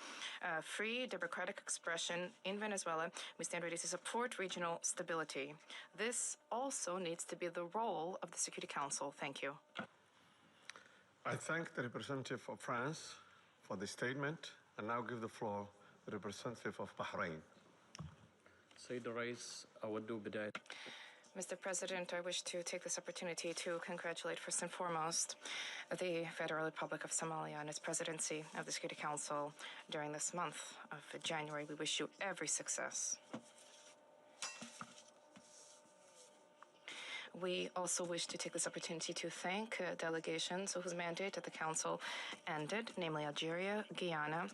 M: free, democratic expression in Venezuela. We stand ready to support regional stability. This also needs to be the role of the Security Council. Thank you.
A: I thank the representative of France for the statement and now give the floor to the representative of Bahrain.
N: Sayyid Rais, Awaddu Bidayat.
M: Mr. President, I wish to take this opportunity to congratulate first and foremost the Federal Republic of Somalia on its presidency of the Security Council during this month of January. We wish you every success. We also wish to take this opportunity to thank delegations whose mandate at the Council ended, namely Algeria, Guyana,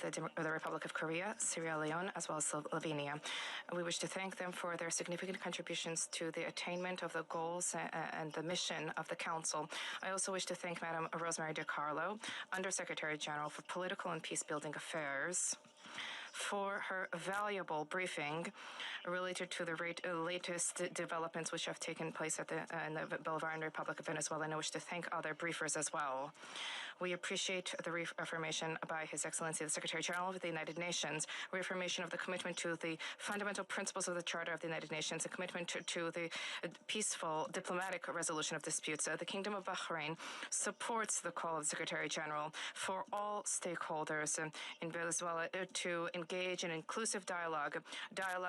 M: the Republic of Korea, Sierra Leone, as well as Slovenia. We wish to thank them for their significant contributions to the attainment of the goals and the mission of the Council. I also wish to thank Madam Rosemary DiCarlo, Undersecretary General for Political and Peace-Building Affairs, for her valuable briefing related to the latest developments which have taken place in the Bolivarian Republic of Venezuela, and I wish to thank other briefers as well. We appreciate the reaffirmation by His Excellency the Secretary General of the United Nations, reaffirmation of the commitment to the fundamental principles of the Charter of the United Nations, a commitment to the peaceful diplomatic resolution of disputes. The Kingdom of Bahrain supports the call of the Secretary General for all stakeholders in Venezuela to engage in inclusive dialogue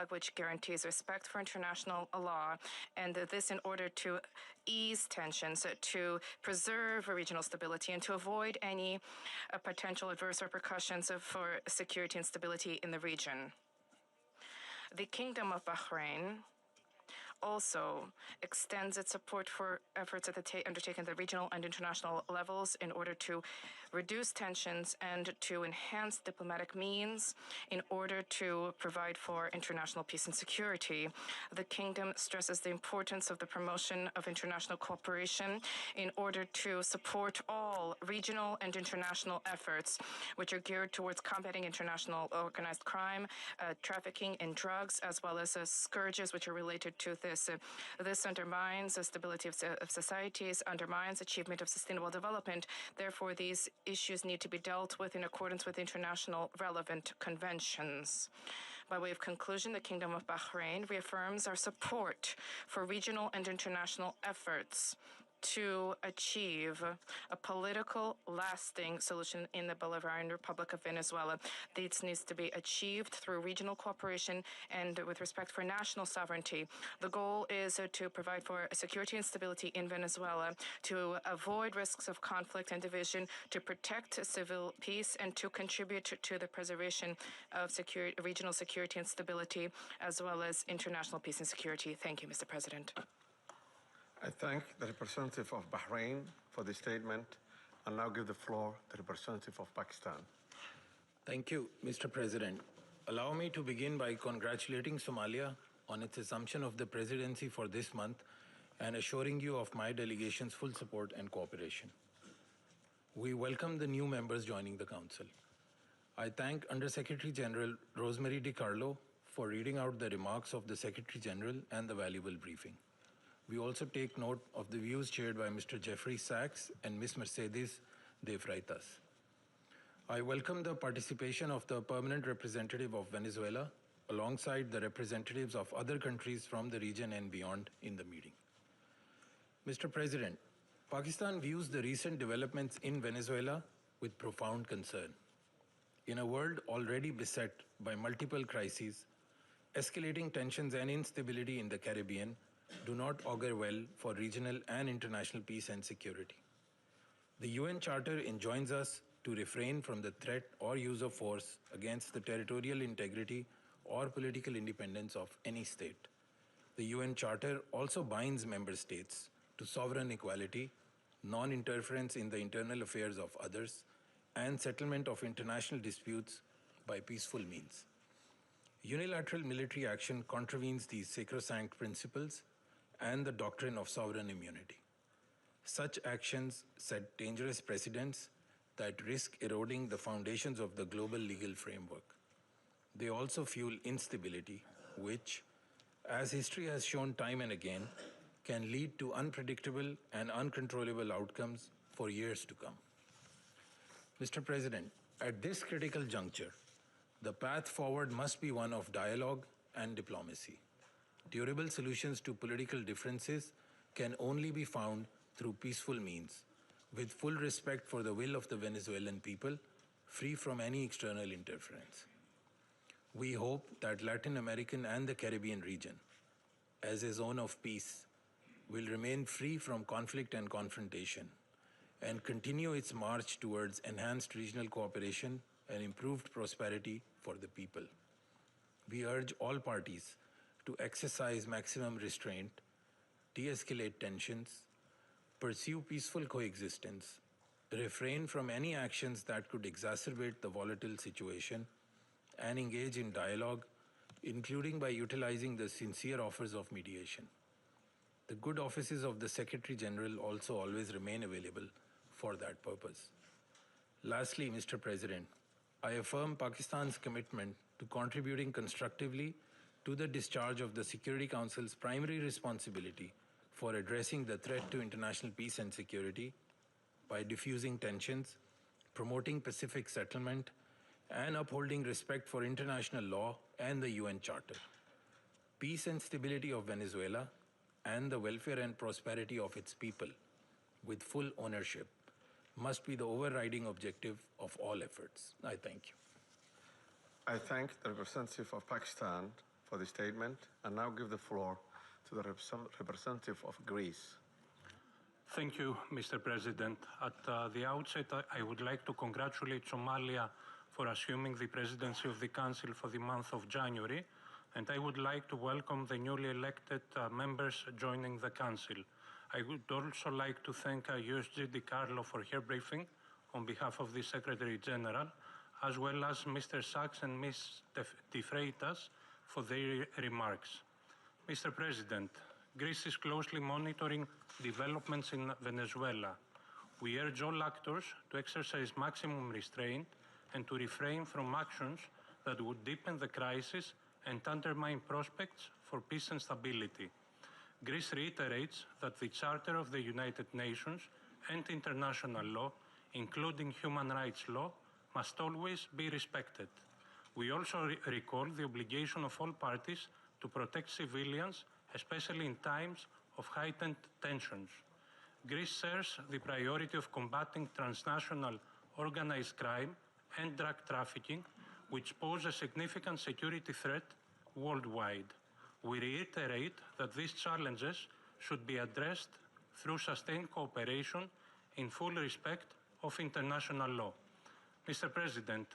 M: which guarantees respect for international law, and this in order to ease tensions, to preserve regional stability, and to avoid any potential adverse repercussions for security and stability in the region. The Kingdom of Bahrain also extends its support for efforts undertaken at the regional and international levels in order to reduce tensions and to enhance diplomatic means in order to provide for international peace and security. The Kingdom stresses the importance of the promotion of international cooperation in order to support all regional and international efforts which are geared towards combating international organized crime, trafficking in drugs, as well as scourges which are related to this. This undermines the stability of societies, undermines achievement of sustainable development. Therefore, these issues need to be dealt with in accordance with international relevant conventions. By way of conclusion, the Kingdom of Bahrain reaffirms our support for regional and international efforts to achieve a political, lasting solution in the Bolivarian Republic of Venezuela. This needs to be achieved through regional cooperation and with respect for national sovereignty. The goal is to provide for security and stability in Venezuela, to avoid risks of conflict and division, to protect civil peace, and to contribute to the preservation of regional security and stability, as well as international peace and security. Thank you, Mr. President.
A: I thank the representative of Bahrain for the statement and now give the floor to the representative of Pakistan.
O: Thank you, Mr. President. Allow me to begin by congratulating Somalia on its assumption of the presidency for this month and assuring you of my delegation's full support and cooperation. We welcome the new members joining the Council. I thank Undersecretary General Rosemary DiCarlo for reading out the remarks of the Secretary General and the valuable briefing. We also take note of the views shared by Mr. Jeffrey Sachs and Ms. Mercedes de Freitas. I welcome the participation of the permanent representative of Venezuela alongside the representatives of other countries from the region and beyond in the meeting. Mr. President, Pakistan views the recent developments in Venezuela with profound concern. In a world already beset by multiple crises, escalating tensions and instability in the Caribbean, do not augur well for regional and international peace and security. The UN Charter enjoins us to refrain from the threat or use of force against the territorial integrity or political independence of any state. The UN Charter also binds member states to sovereign equality, non-interference in the internal affairs of others, and settlement of international disputes by peaceful means. Unilateral military action contravenes these sacrosanct principles and the doctrine of sovereign immunity. Such actions set dangerous precedents that risk eroding the foundations of the global legal framework. They also fuel instability, which, as history has shown time and again, can lead to unpredictable and uncontrollable outcomes for years to come. Mr. President, at this critical juncture, the path forward must be one of dialogue and diplomacy. Durable solutions to political differences can only be found through peaceful means, with full respect for the will of the Venezuelan people, free from any external interference. We hope that Latin American and the Caribbean region, as a zone of peace, will remain free from conflict and confrontation and continue its march towards enhanced regional cooperation and improved prosperity for the people. We urge all parties to exercise maximum restraint, de-escalate tensions, pursue peaceful coexistence, refrain from any actions that could exacerbate the volatile situation, and engage in dialogue, including by utilizing the sincere offers of mediation. The good offices of the Secretary General also always remain available for that purpose. Lastly, Mr. President, I affirm Pakistan's commitment to contributing constructively to the discharge of the Security Council's primary responsibility for addressing the threat to international peace and security by diffusing tensions, promoting Pacific settlement, and upholding respect for international law and the UN Charter. Peace and stability of Venezuela and the welfare and prosperity of its people, with full ownership, must be the overriding objective of all efforts. I thank you.
A: I thank the representative of Pakistan for the statement and now give the floor to the representative of Greece.
P: Thank you, Mr. President. At the outset, I would like to congratulate Somalia for assuming the presidency of the Council for the month of January, and I would like to welcome the newly elected members joining the Council. I would also like to thank USG Di Carlo for her briefing on behalf of the Secretary General, as well as Mr. Sachs and Ms. De Freitas for their remarks. Mr. President, Greece is closely monitoring developments in Venezuela. We urge all actors to exercise maximum restraint and to refrain from actions that would deepen the crisis and undermine prospects for peace and stability. Greece reiterates that the Charter of the United Nations and international law, including human rights law, must always be respected. We also recall the obligation of all parties to protect civilians, especially in times of heightened tensions. Greece shares the priority of combating transnational organized crime and drug trafficking, which pose a significant security threat worldwide. We reiterate that these challenges should be addressed through sustained cooperation in full respect of international law. Mr. President,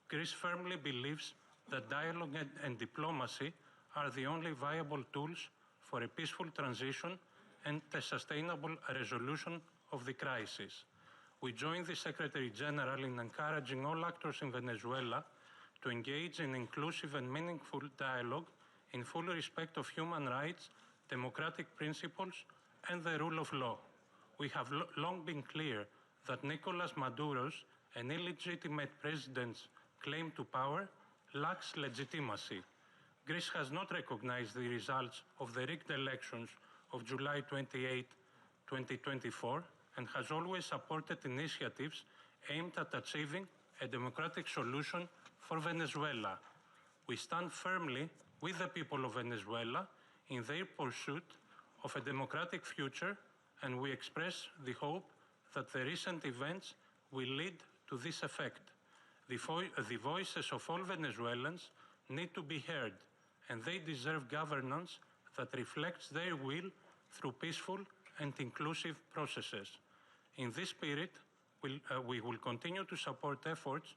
P: Greece firmly believes that dialogue and diplomacy are the only viable tools for a peaceful transition and a sustainable resolution of the crisis. We join the Secretary General in encouraging all actors in Venezuela to engage in inclusive and meaningful dialogue in full respect of human rights, democratic principles, and the rule of law. We have long been clear that Nicolas Maduro's and illegitimate president's claim to power lacks legitimacy. Greece has not recognized the results of the rigged elections of July 28, 2024, and has always supported initiatives aimed at achieving a democratic solution for Venezuela. We stand firmly with the people of Venezuela in their pursuit of a democratic future, and we express the hope that the recent events will lead to this effect. The voices of all Venezuelans need to be heard, and they deserve governance that reflects their will through peaceful and inclusive processes. In this spirit, we will continue to support efforts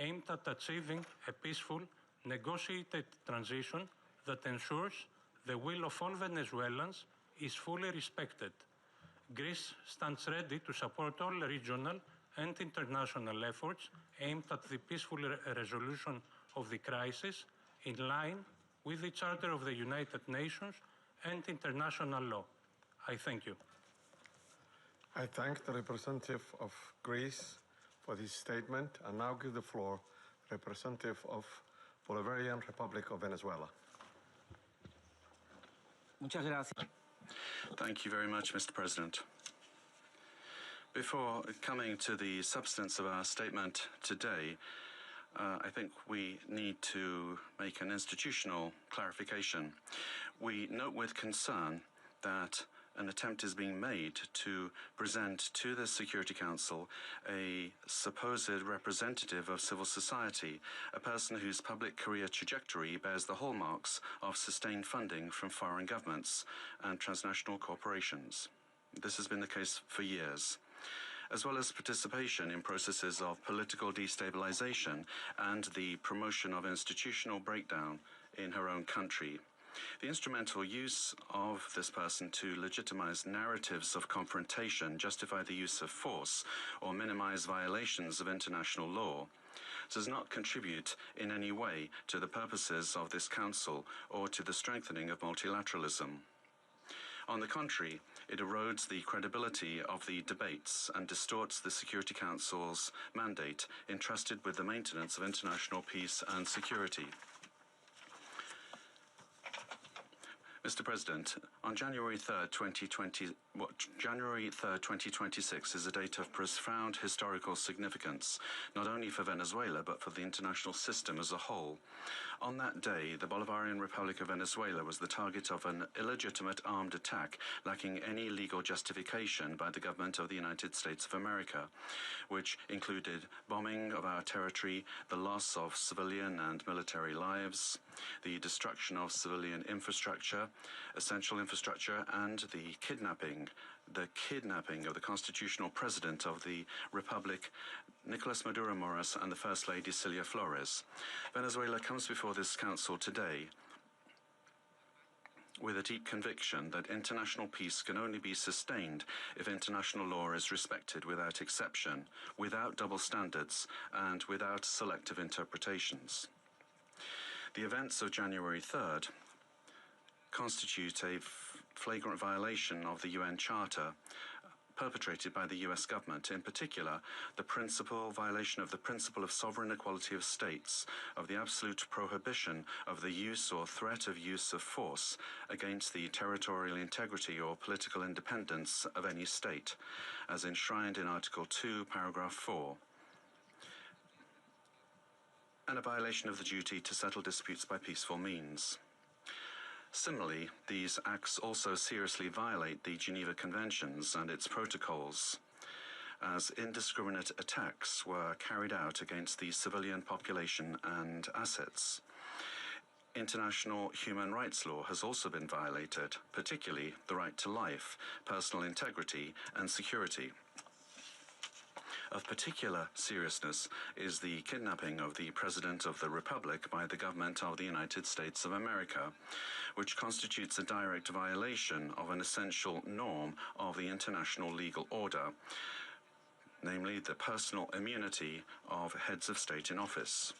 P: aimed at achieving a peaceful, negotiated transition that ensures the will of all Venezuelans is fully respected. Greece stands ready to support all regional and international efforts aimed at the peaceful resolution of the crisis in line with the Charter of the United Nations and international law. I thank you.
A: I thank the representative of Greece for this statement and now give the floor to the representative of Bolivarian Republic of Venezuela.
Q: Muchas gracias.
D: Thank you very much, Mr. President. Before coming to the substance of our statement today, I think we need to make an institutional clarification. We note with concern that an attempt is being made to present to the Security Council a supposed representative of civil society, a person whose public career trajectory bears the hallmarks of sustained funding from foreign governments and transnational corporations. This has been the case for years, as well as participation in processes of political destabilization and the promotion of institutional breakdown in her own country. The instrumental use of this person to legitimize narratives of confrontation, justify the use of force, or minimize violations of international law does not contribute in any way to the purposes of this Council or to the strengthening of multilateralism. On the contrary, it erodes the credibility of the debates and distorts the Security Council's mandate entrusted with the maintenance of international peace and security. Mr. President, on January 3rd, 2026 is a date of profound historical significance, not only for Venezuela, but for the international system as a whole. On that day, the Bolivarian Republic of Venezuela was the target of an illegitimate armed attack lacking any legal justification by the government of the United States of America, which included bombing of our territory, the loss of civilian and military lives, the destruction of civilian infrastructure, essential infrastructure, and the kidnapping of the constitutional president of the Republic, Nicolas Maduro Moras, and the First Lady Cilia Flores. Venezuela comes before this Council today with a deep conviction that international peace can only be sustained if international law is respected without exception, without double standards, and without selective interpretations. The events of January 3rd constitute a flagrant violation of the UN Charter perpetrated by the US government, in particular the violation of the principle of sovereign equality of states, of the absolute prohibition of the use or threat of use of force against the territorial integrity or political independence of any state, as enshrined in Article 2, Paragraph 4, and a violation of the duty to settle disputes by peaceful means. Similarly, these acts also seriously violate the Geneva Conventions and its protocols, as indiscriminate attacks were carried out against the civilian population and assets. International human rights law has also been violated, particularly the right to life, personal integrity, and security. Of particular seriousness is the kidnapping of the President of the Republic by the government of the United States of America, which constitutes a direct violation of an essential norm of the international legal order, namely the personal immunity of heads of state in office.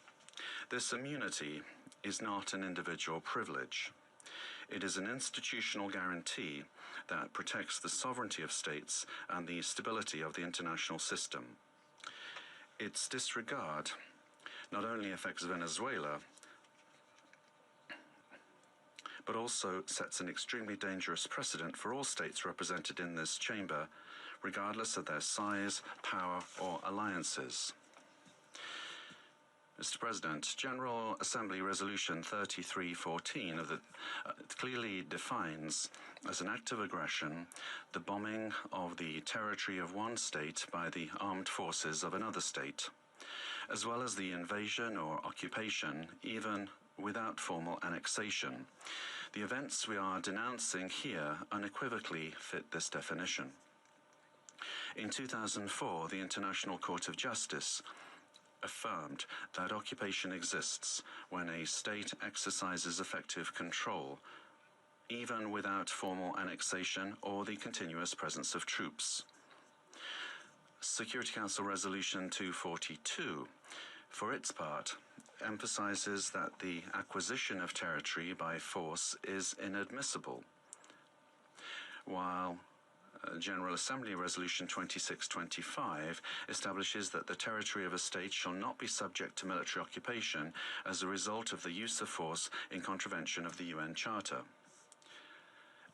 D: This immunity is not an individual privilege. It is an institutional guarantee that protects the sovereignty of states and the stability of the international system. Its disregard not only affects Venezuela, but also sets an extremely dangerous precedent for all states represented in this chamber, regardless of their size, power, or alliances. Mr. President, General Assembly Resolution 3314 clearly defines as an act of aggression the bombing of the territory of one state by the armed forces of another state, as well as the invasion or occupation, even without formal annexation. The events we are denouncing here unequivocally fit this definition. In 2004, the International Court of Justice affirmed that occupation exists when a state exercises effective control, even without formal annexation or the continuous presence of troops. Security Council Resolution 242, for its part, emphasizes that the acquisition of territory by force is inadmissible, while General Assembly Resolution 2625 establishes that the territory of a state shall not be subject to military occupation as a result of the use of force in contravention of the UN Charter.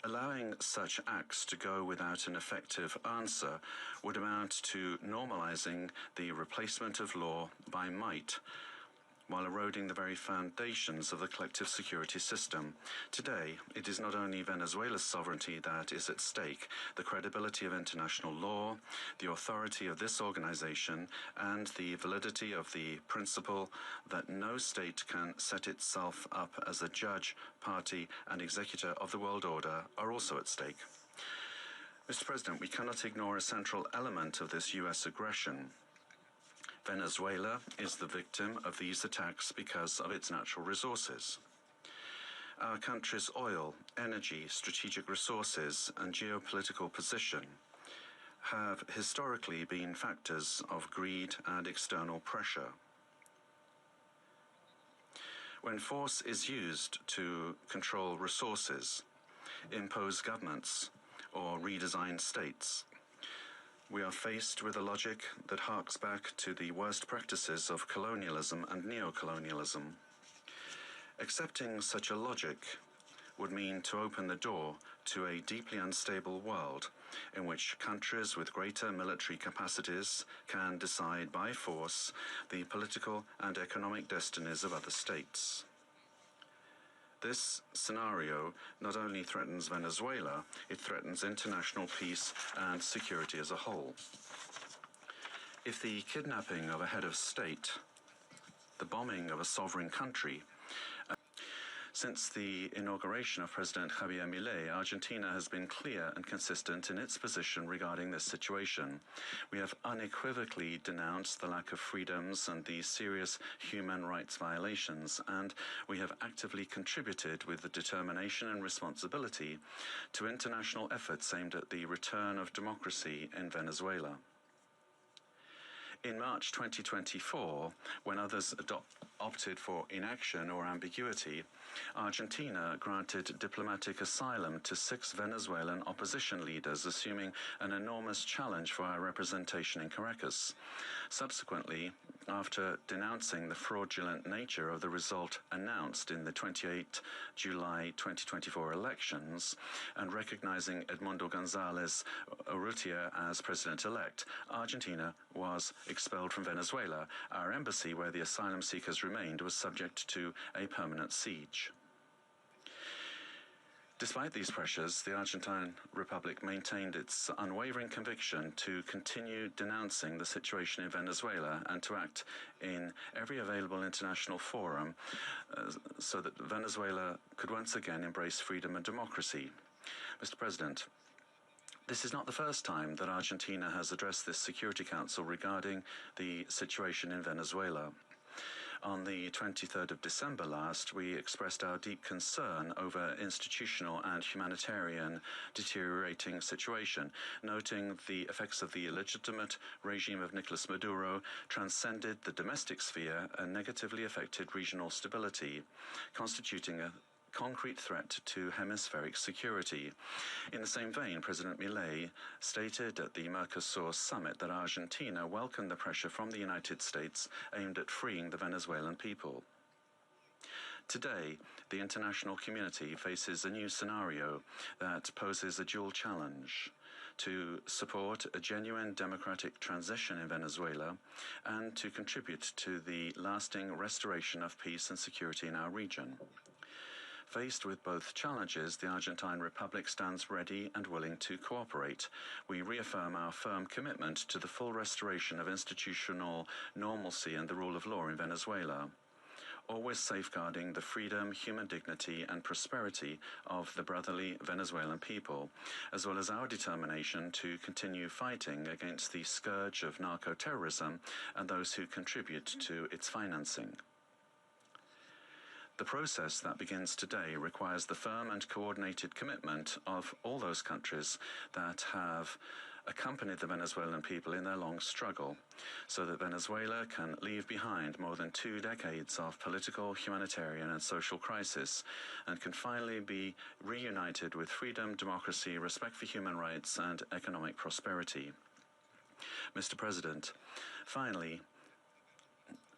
D: Allowing such acts to go without an effective answer would amount to normalizing the replacement of law by might, while eroding the very foundations of the collective security system. Today, it is not only Venezuela's sovereignty that is at stake, the credibility of international law, the authority of this organization, and the validity of the principle that no state can set itself up as a judge, party, and executor of the world order are also at stake. Mr. President, we cannot ignore a central element of this U.S. aggression. Venezuela is the victim of these attacks because of its natural resources. Our country's oil, energy, strategic resources, and geopolitical position have historically been factors of greed and external pressure. When force is used to control resources, impose governments, or redesign states, we are faced with a logic that harks back to the worst practices of colonialism and neocolonialism. Accepting such a logic would mean to open the door to a deeply unstable world in which countries with greater military capacities can decide by force the political and economic destinies of other states. This scenario not only threatens Venezuela, it threatens international peace and security as a whole. If the kidnapping of a head of state, the bombing of a sovereign country, since the inauguration of President Javier Milei, Argentina has been clear and consistent in its position regarding this situation. We have unequivocally denounced the lack of freedoms and the serious human rights violations, and we have actively contributed with the determination and responsibility to international efforts aimed at the return of democracy in Venezuela. In March 2024, when others opted for inaction or ambiguity, Argentina granted diplomatic asylum to 6 Venezuelan opposition leaders, assuming an enormous challenge for our representation in Caracas. Subsequently, after denouncing the fraudulent nature of the result announced in the 28 July 2024 elections and recognizing Edmundo González Urrutia as president-elect, Argentina was expelled from Venezuela. Our embassy, where the asylum seekers remained, was subject to a permanent siege. Despite these pressures, the Argentine Republic maintained its unwavering conviction to continue denouncing the situation in Venezuela and to act in every available international forum so that Venezuela could once again embrace freedom and democracy. Mr. President, this is not the first time that Argentina has addressed this Security Council regarding the situation in Venezuela. On the 23rd of December last, we expressed our deep concern over institutional and humanitarian deteriorating situation, noting the effects of the illegitimate regime of Nicolas Maduro transcended the domestic sphere and negatively affected regional stability, constituting a concrete threat to hemispheric security. In the same vein, President Milei stated at the Mercosur summit that Argentina welcomed the pressure from the United States aimed at freeing the Venezuelan people. Today, the international community faces a new scenario that poses a dual challenge: to support a genuine democratic transition in Venezuela and to contribute to the lasting restoration of peace and security in our region. Faced with both challenges, the Argentine Republic stands ready and willing to cooperate. We reaffirm our firm commitment to the full restoration of institutional normalcy and the rule of law in Venezuela. always safeguarding the freedom, human dignity, and prosperity of the brotherly Venezuelan people, as well as our determination to continue fighting against the scourge of narco-terrorism and those who contribute to its financing. The process that begins today requires the firm and coordinated commitment of all those countries that have accompanied the Venezuelan people in their long struggle, so that Venezuela can leave behind more than 2 decades of political, humanitarian, and social crisis, and can finally be reunited with freedom, democracy, respect for human rights, and economic prosperity. Mr. President, finally,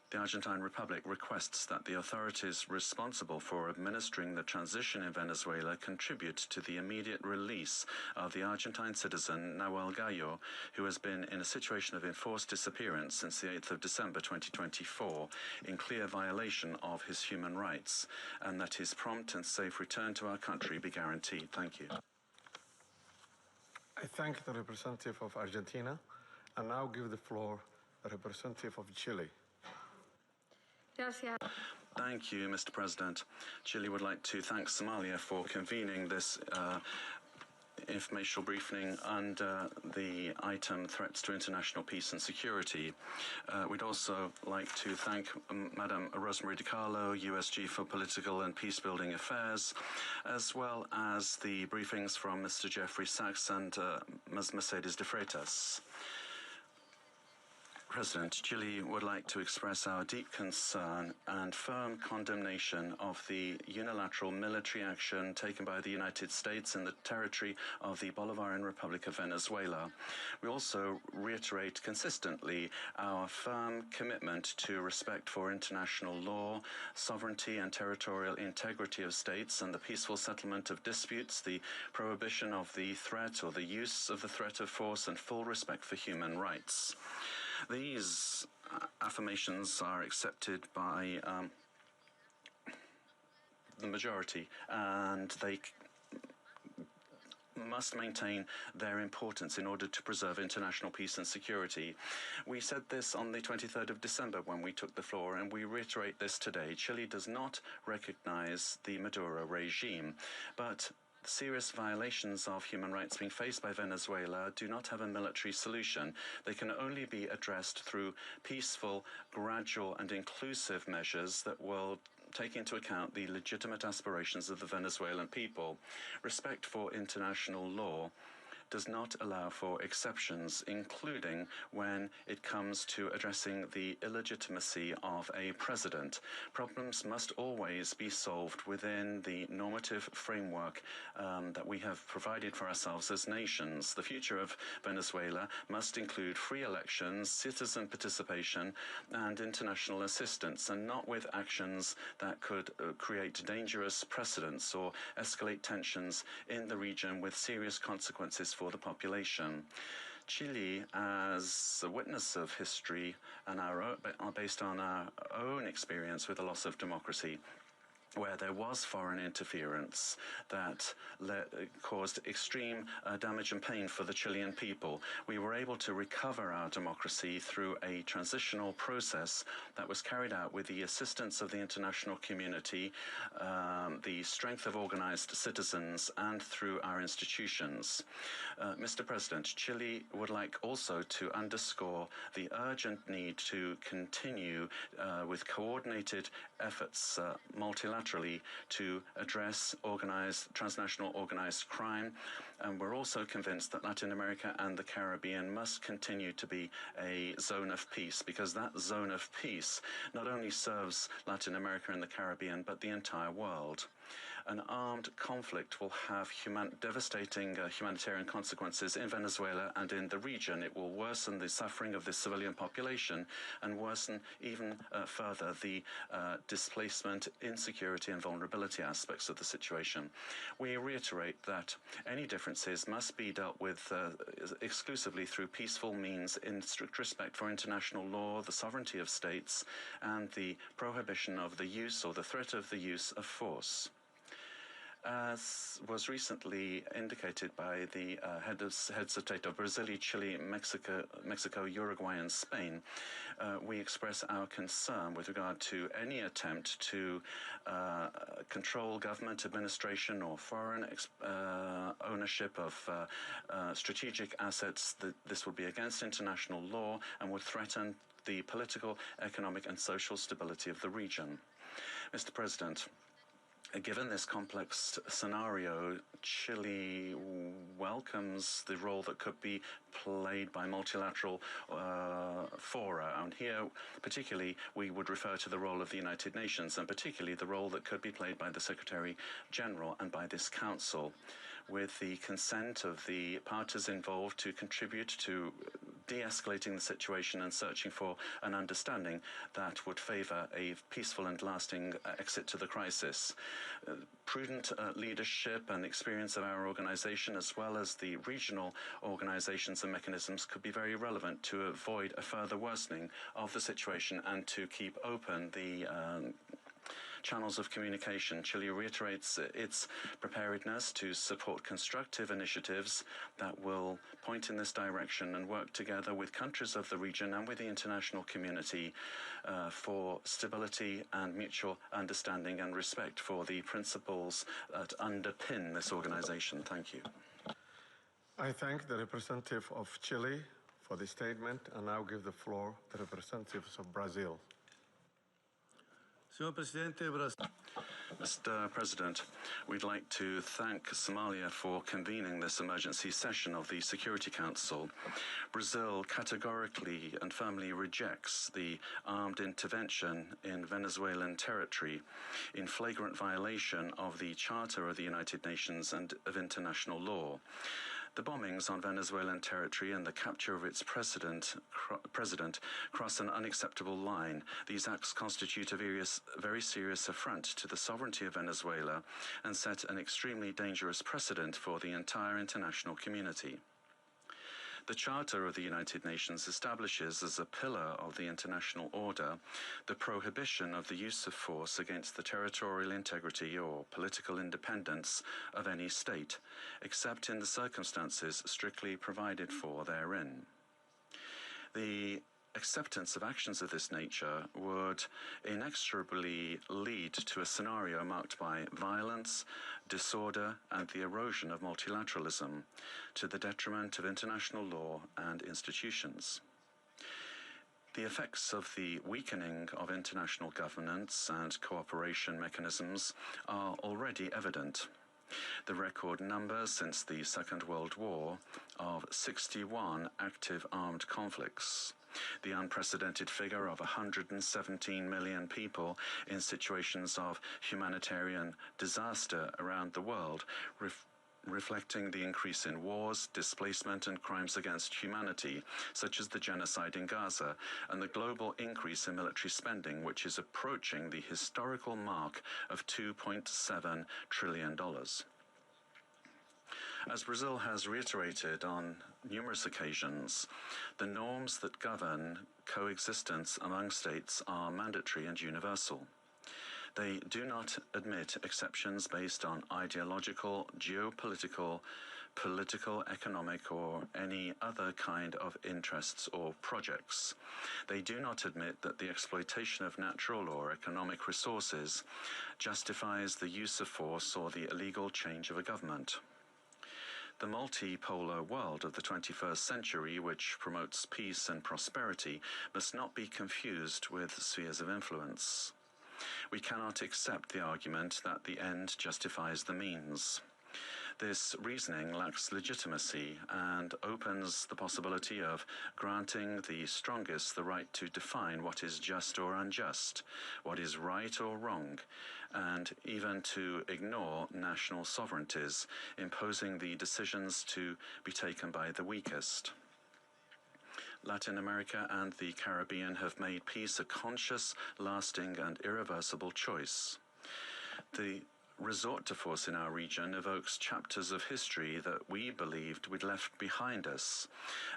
D: the Argentine Republic requests that the authorities responsible for administering the transition in Venezuela contribute to the immediate release of the Argentine citizen Nahuel Gallo, who has been in a situation of enforced disappearance since the 8th of December 2024, in clear violation of his human rights, and that his prompt and safe return to our country be guaranteed. Thank you.
A: I thank the representative of Argentina and now give the floor to the representative of Chile.
D: Thank you, Mr. President. Chile would like to thank Somalia for convening this informational briefing under the item Threats to International Peace and Security. We'd also like to thank Madam Rosemary DiCarlo, USG for Political and Peacebuilding Affairs, as well as the briefings from Mr. Jeffrey Sachs and Ms. Mercedes de Freitas. President, Chile would like to express our deep concern and firm condemnation of the unilateral military action taken by the United States in the territory of the Bolivarian Republic of Venezuela. We also reiterate consistently our firm commitment to respect for international law, sovereignty and territorial integrity of states, and the peaceful settlement of disputes, the prohibition of the threat or the use of the threat of force, and full respect for human rights. These affirmations are accepted by the majority, and they must maintain their importance in order to preserve international peace and security. We said this on the 23rd of December when we took the floor, and we reiterate this today. Chile does not recognize the Maduro regime, but serious violations of human rights being faced by Venezuela do not have a military solution. They can only be addressed through peaceful, gradual, and inclusive measures that will take into account the legitimate aspirations of the Venezuelan people. Respect for international law does not allow for exceptions, including when it comes to addressing the illegitimacy of a president. Problems must always be solved within the normative framework that we have provided for ourselves as nations. The future of Venezuela must include free elections, citizen participation, and international assistance, and not with actions that could create dangerous precedents or escalate tensions in the region with serious consequences for the population. Chile, as a witness of history and based on our own experience with the loss of democracy, where there was foreign interference that caused extreme damage and pain for the Chilean people, we were able to recover our democracy through a transitional process that was carried out with the assistance of the international community, the strength of organized citizens, and through our institutions. Mr. President, Chile would like also to underscore the urgent need to continue with coordinated efforts multilaterally to address transnational organized crime, and we're also convinced that Latin America and the Caribbean must continue to be a zone of peace, because that zone of peace not only serves Latin America and the Caribbean, but the entire world. An armed conflict will have devastating humanitarian consequences in Venezuela and in the region. It will worsen the suffering of the civilian population and worsen even further the displacement, insecurity, and vulnerability aspects of the situation. We reiterate that any differences must be dealt with exclusively through peaceful means in strict respect for international law, the sovereignty of states, and the prohibition of the use or the threat of the use of force. As was recently indicated by the heads of state of Brazil, Chile, Mexico, Uruguay, and Spain, we express our concern with regard to any attempt to control government administration or foreign ownership of strategic assets. This would be against international law and would threaten the political, economic, and social stability of the region. Mr. President, given this complex scenario, Chile welcomes the role that could be played by multilateral fora. And here, particularly, we would refer to the role of the United Nations, and particularly the role that could be played by the Secretary General and by this Council, with the consent of the parties involved to contribute to de-escalating the situation and searching for an understanding that would favor a peaceful and lasting exit to the crisis. Prudent leadership and experience of our organization, as well as the regional organizations and mechanisms, could be very relevant to avoid a further worsening of the situation and to keep open the channels of communication. Chile reiterates its preparedness to support constructive initiatives that will point in this direction and work together with countries of the region and with the international community for stability and mutual understanding and respect for the principles that underpin this organization. Thank you.
A: I thank the representative of Chile for the statement and now give the floor to the representatives of Brazil.
D: Mr. President, we'd like to thank Somalia for convening this emergency session of the Security Council. Brazil categorically and firmly rejects the armed intervention in Venezuelan territory in flagrant violation of the Charter of the United Nations and of international law. The bombings on Venezuelan territory and the capture of its president cross an unacceptable line. These acts constitute a very serious affront to the sovereignty of Venezuela and set an extremely dangerous precedent for the entire international community. The Charter of the United Nations establishes as a pillar of the international order the prohibition of the use of force against the territorial integrity or political independence of any state, except in the circumstances strictly provided for therein. The acceptance of actions of this nature would inexorably lead to a scenario marked by violence, disorder, and the erosion of multilateralism to the detriment of international law and institutions. The effects of the weakening of international governance and cooperation mechanisms are already evident. The record number since the Second World War of 61 active armed conflicts, the unprecedented figure of 117 million people in situations of humanitarian disaster around the world, reflecting the increase in wars, displacement, and crimes against humanity, such as the genocide in Gaza, and the global increase in military spending, which is approaching the historical mark of $2.7 trillion. As Brazil has reiterated on numerous occasions, the norms that govern coexistence among states are mandatory and universal. They do not admit exceptions based on ideological, geopolitical, political, economic, or any other kind of interests or projects. They do not admit that the exploitation of natural or economic resources justifies the use of force or the illegal change of a government. The multipolar world of the 21st century, which promotes peace and prosperity, must not be confused with spheres of influence. We cannot accept the argument that the end justifies the means. This reasoning lacks legitimacy and opens the possibility of granting the strongest the right to define what is just or unjust, what is right or wrong, and even to ignore national sovereignties, imposing the decisions to be taken by the weakest. Latin America and the Caribbean have made peace a conscious, lasting, and irreversible choice. The resort to force in our region evokes chapters of history that we believed we'd left behind us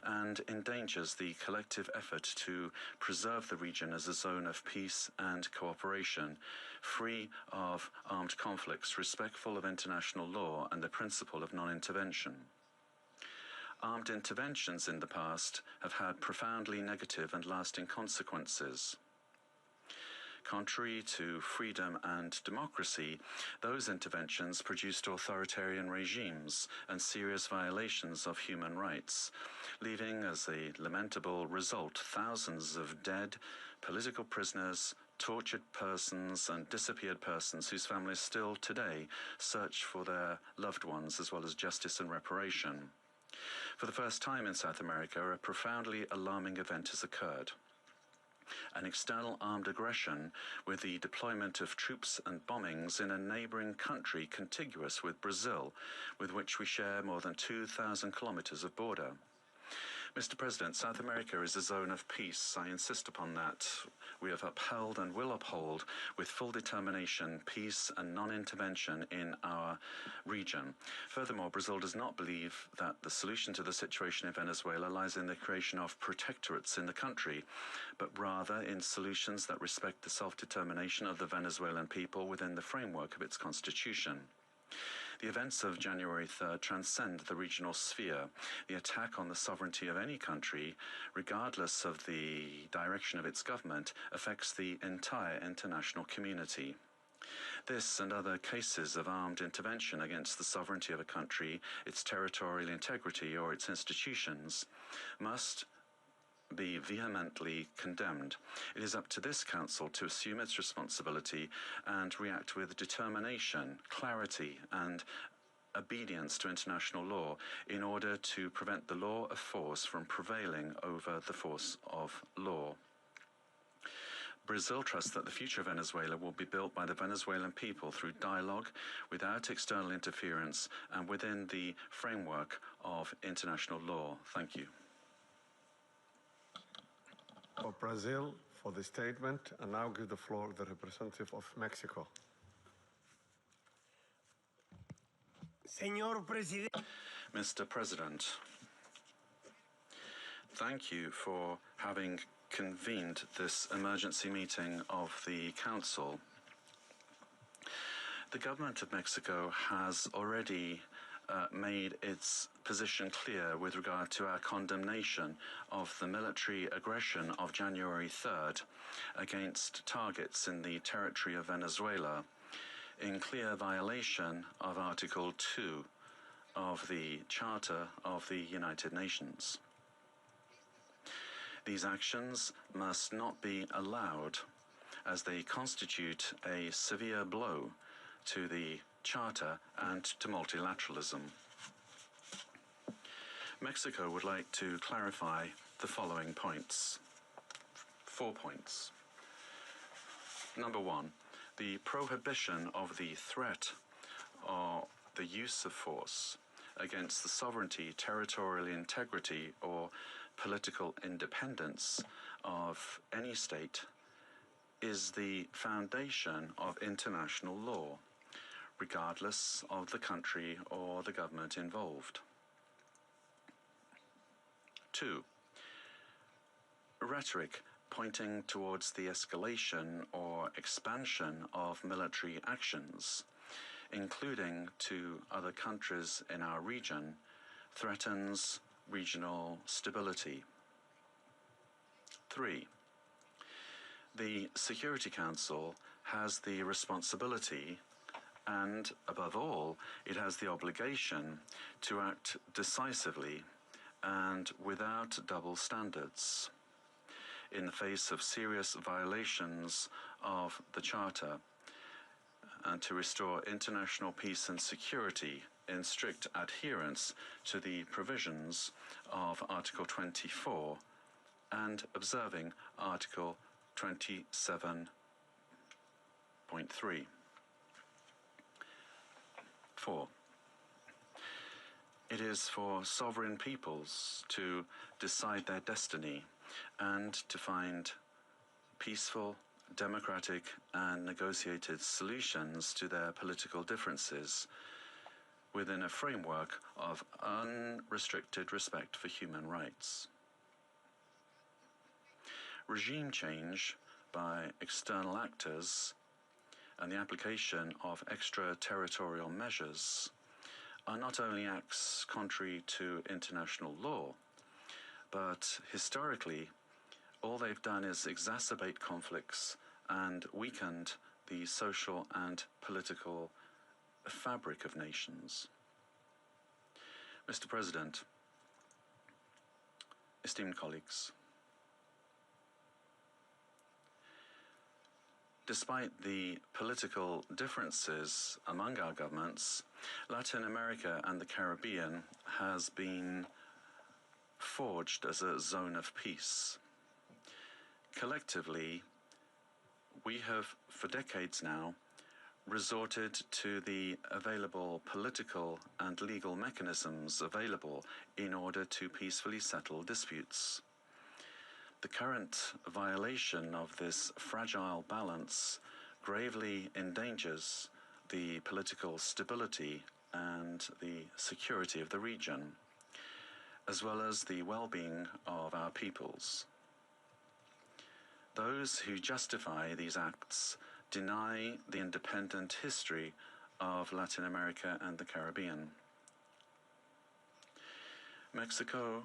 D: and endangers the collective effort to preserve the region as a zone of peace and cooperation, free of armed conflicts, respectful of international law and the principle of non-intervention. Armed interventions in the past have had profoundly negative and lasting consequences. Contrary to freedom and democracy, those interventions produced authoritarian regimes and serious violations of human rights, leaving as a lamentable result thousands of dead, political prisoners, tortured persons and disappeared persons whose families still today search for their loved ones as well as justice and reparation. For the first time in South America, a profoundly alarming event has occurred. An external armed aggression with the deployment of troops and bombings in a neighboring country contiguous with Brazil, with which we share more than 2,000 kilometers of border. Mr. President, South America is a zone of peace. I insist upon that. We have upheld and will uphold with full determination peace and non-intervention in our region. Furthermore, Brazil does not believe that the solution to the situation in Venezuela lies in the creation of protectorates in the country, but rather in solutions that respect the self-determination of the Venezuelan people within the framework of its constitution. The events of January 3rd transcend the regional sphere. The attack on the sovereignty of any country, regardless of the direction of its government, affects the entire international community. This and other cases of armed intervention against the sovereignty of a country, its territorial integrity, or its institutions must be vehemently condemned. It is up to this Council to assume its responsibility and react with determination, clarity, and obedience to international law in order to prevent the law of force from prevailing over the force of law. Brazil trusts that the future of Venezuela will be built by the Venezuelan people through dialogue, without external interference, and within the framework of international law. Thank you.
A: For Brazil, for the statement, and now give the floor to the representative of Mexico.
D: Mr. President, thank you for having convened this emergency meeting of the Council. The government of Mexico has already made its position clear with regard to our condemnation of the military aggression of January 3rd against targets in the territory of Venezuela, in clear violation of Article 2 of the Charter of the United Nations. These actions must not be allowed, as they constitute a severe blow to the Charter and to multilateralism. Mexico would like to clarify the following points. 4 points. Number one, the prohibition of the threat or the use of force against the sovereignty, territorial integrity, or political independence of any state is the foundation of international law, regardless of the country or the government involved. 2. Rhetoric pointing towards the escalation or expansion of military actions, including to other countries in our region, threatens regional stability. 3. The Security Council has the responsibility and, above all, it has the obligation to act decisively and without double standards in the face of serious violations of the Charter, and to restore international peace and security in strict adherence to the provisions of Article 24 and observing Article 27.3. 4. It is for sovereign peoples to decide their destiny and to find peaceful democratic and negotiated solutions to their political differences within a framework of unrestricted respect for human rights. Regime change by external actors and the application of extraterritorial measures are not only acts contrary to international law, but historically, all they've done is exacerbate conflicts and weakened the social and political fabric of nations. Mr. President, esteemed colleagues, despite the political differences among our governments, Latin America and the Caribbean has been forged as a zone of peace. Collectively, we have, for decades now, resorted to the available political and legal mechanisms available in order to peacefully settle disputes. The current violation of this fragile balance gravely endangers the political stability and the security of the region, as well as the well-being of our peoples. Those who justify these acts deny the independent history of Latin America and the Caribbean. Mexico,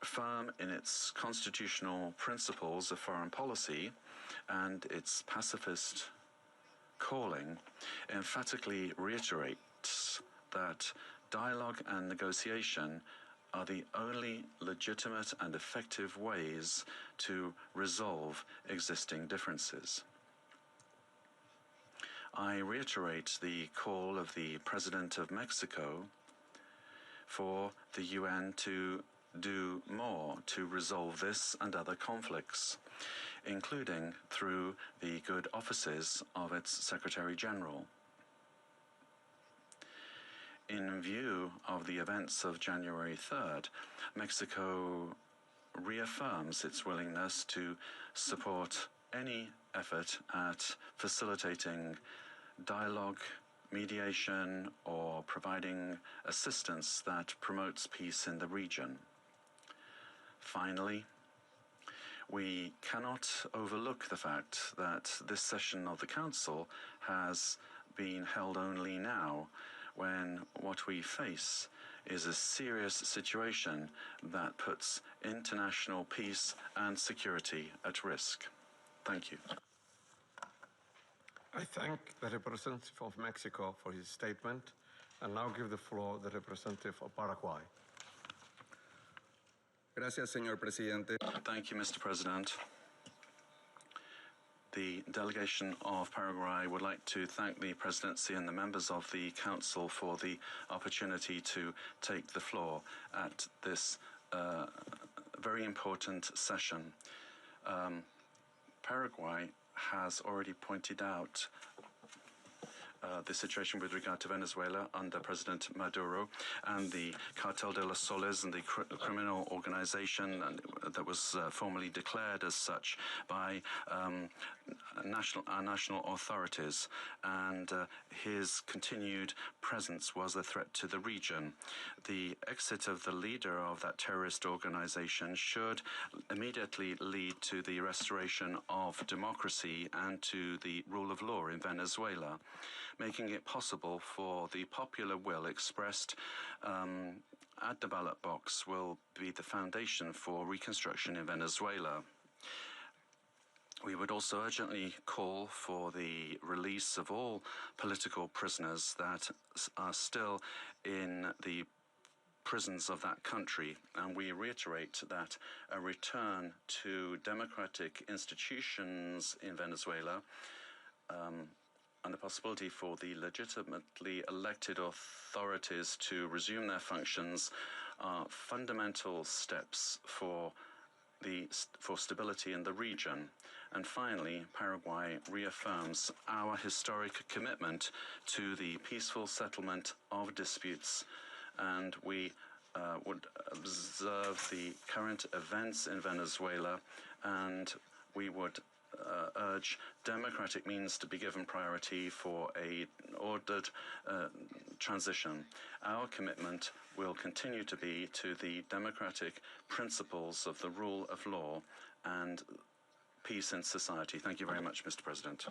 D: firm in its constitutional principles of foreign policy and its pacifist calling, emphatically reiterates that dialogue and negotiation are the only legitimate and effective ways to resolve existing differences. I reiterate the call of the President of Mexico for the UN to do more to resolve this and other conflicts, including through the good offices of its Secretary General. In view of the events of January 3rd, Mexico reaffirms its willingness to support any effort at facilitating dialogue, mediation, or providing assistance that promotes peace in the region. Finally, we cannot overlook the fact that this session of the Council has been held only now, when what we face is a serious situation that puts international peace and security at risk. Thank you.
A: I thank the representative of Mexico for his statement and now give the floor to the representative of Paraguay.
Q: Gracias, señor presidente.
D: Thank you, Mr. President. The delegation of Paraguay would like to thank the Presidency and the members of the Council for the opportunity to take the floor at this very important session. Paraguay has already pointed out the situation with regard to Venezuela under President Maduro and the Cartel de los Soles and the criminal organization that was formally declared as such by our national authorities, and his continued presence was a threat to the region. The exit of the leader of that terrorist organization should immediately lead to the restoration of democracy and to the rule of law in Venezuela, making it possible for the popular will expressed at the ballot box will be the foundation for reconstruction in Venezuela. We would also urgently call for the release of all political prisoners that are still in the prisons of that country, and we reiterate that a return to democratic institutions in Venezuela and the possibility for the legitimately elected authorities to resume their functions are fundamental steps for stability in the region. And finally, Paraguay reaffirms our historic commitment to the peaceful settlement of disputes, and we would observe the current events in Venezuela, and we would urge democratic means to be given priority for an ordered transition. Our commitment will continue to be to the democratic principles of the rule of law and peace in society. Thank you very much, Mr. President.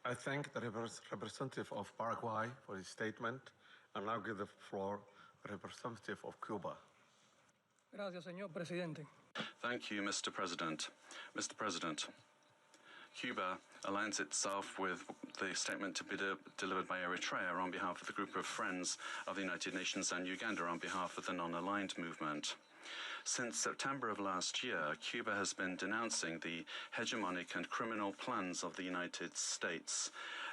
A: I thank the representative of Paraguay for his statement and now give the floor to the representative of Cuba.
R: Gracias, señor presidente.
D: Thank you, Mr. President. Mr. President, Cuba aligns itself with the statement to be delivered by Eritrea on behalf of the group of Friends of the United Nations and Uganda on behalf of the Non-Aligned Movement. Since September of last year, Cuba has been denouncing the hegemonic and criminal plans of the United States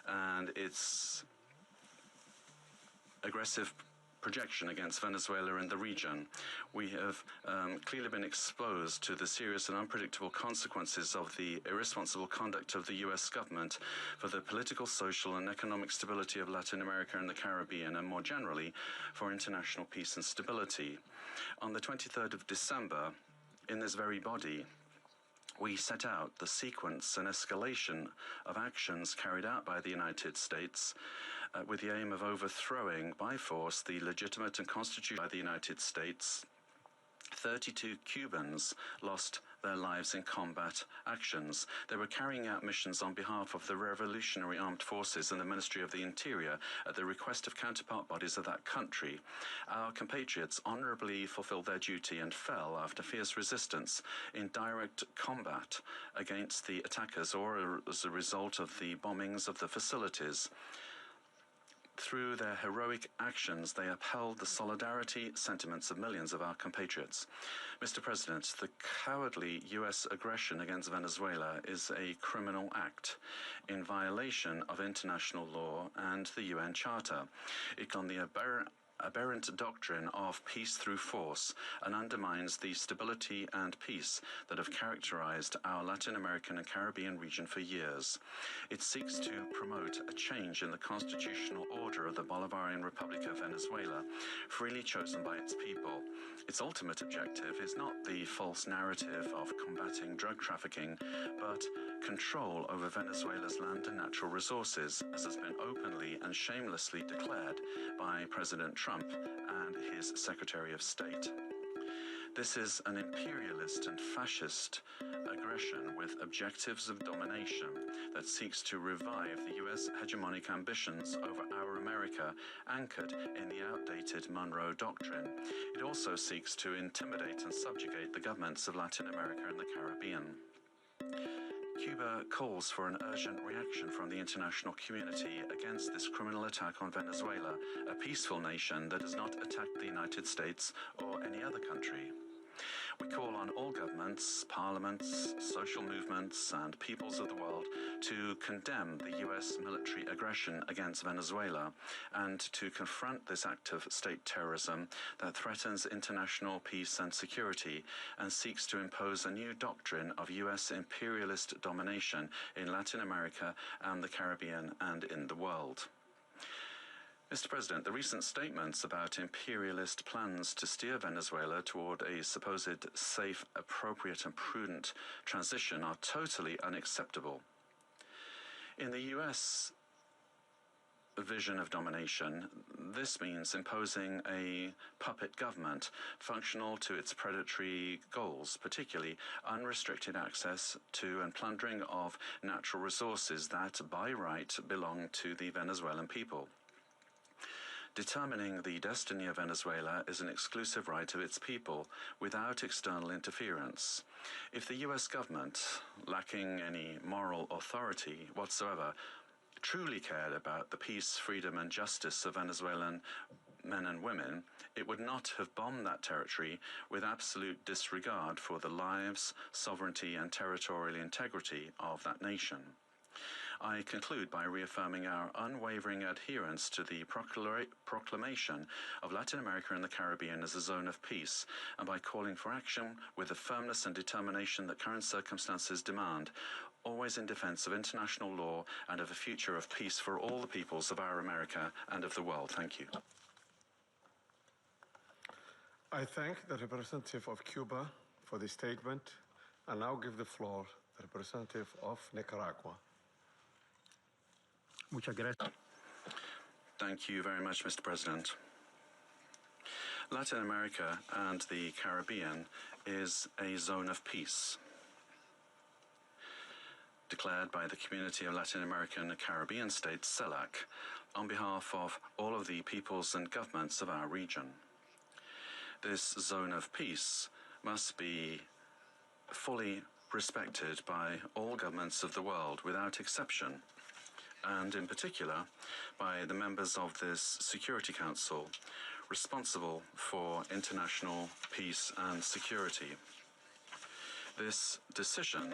D: and its aggressive projection against Venezuela in the region. We have clearly been exposed to the serious and unpredictable consequences of the irresponsible conduct of the U.S. government for the political, social, and economic stability of Latin America and the Caribbean, and more generally, for international peace and stability. On the 23rd of December, in this very body, we set out the sequence and escalation of actions carried out by the United States with the aim of overthrowing by force the legitimate and constitutional by the United States. 32 Cubans lost their lives in combat actions. They were carrying out missions on behalf of the Revolutionary Armed Forces and the Ministry of the Interior at the request of counterpart bodies of that country. Our compatriots honorably fulfilled their duty and fell after fierce resistance in direct combat against the attackers or as a result of the bombings of the facilities. Through their heroic actions, they upheld the solidarity sentiments of millions of our compatriots. Mr. President, the cowardly U.S. aggression against Venezuela is a criminal act in violation of international law and the UN Charter. It on the aberrant doctrine of peace through force and undermines the stability and peace that have characterized our Latin American and Caribbean region for years. It seeks to promote a change in the constitutional order of the Bolivarian Republic of Venezuela, freely chosen by its people. Its ultimate objective is not the false narrative of combating drug trafficking, but control over Venezuela's land and natural resources, as has been openly and shamelessly declared by President Trump and his Secretary of State. This is an imperialist and fascist aggression with objectives of domination that seeks to revive the U.S. hegemonic ambitions over our America anchored in the outdated Monroe Doctrine. It also seeks to intimidate and subjugate the governments of Latin America and the Caribbean. Cuba calls for an urgent reaction from the international community against this criminal attack on Venezuela, a peaceful nation that does not attack the United States or any other country. We call on all governments, parliaments, social movements, and peoples of the world to condemn the U.S. military aggression against Venezuela and to confront this act of state terrorism that threatens international peace and security and seeks to impose a new doctrine of U.S. imperialist domination in Latin America and the Caribbean and in the world. Mr. President, the recent statements about imperialist plans to steer Venezuela toward a supposed safe, appropriate, and prudent transition are totally unacceptable. In the U.S. vision of domination, this means imposing a puppet government functional to its predatory goals, particularly unrestricted access to and plundering of natural resources that, by right, belong to the Venezuelan people. Determining the destiny of Venezuela is an exclusive right of its people without external interference. If the U.S. government, lacking any moral authority whatsoever, truly cared about the peace, freedom, and justice of Venezuelan men and women, it would not have bombed that territory with absolute disregard for the lives, sovereignty, and territorial integrity of that nation. I conclude by reaffirming our unwavering adherence to the proclamation of Latin America and the Caribbean as a zone of peace, and by calling for action with the firmness and determination that current circumstances demand, always in defense of international law and of a future of peace for all the peoples of our America and of the world. Thank you.
A: I thank the representative of Cuba for the statement I now give the floor to the representative of Nicaragua.
H: Muchas gracias.
D: Thank you very much, Mr. President. Latin America and the Caribbean is a zone of peace, declared by the Community of Latin American and Caribbean States, CELAC, on behalf of all of the peoples and governments of our region. This zone of peace must be fully respected by all governments of the world without exception, and in particular by the members of this Security Council responsible for international peace and security. This decision,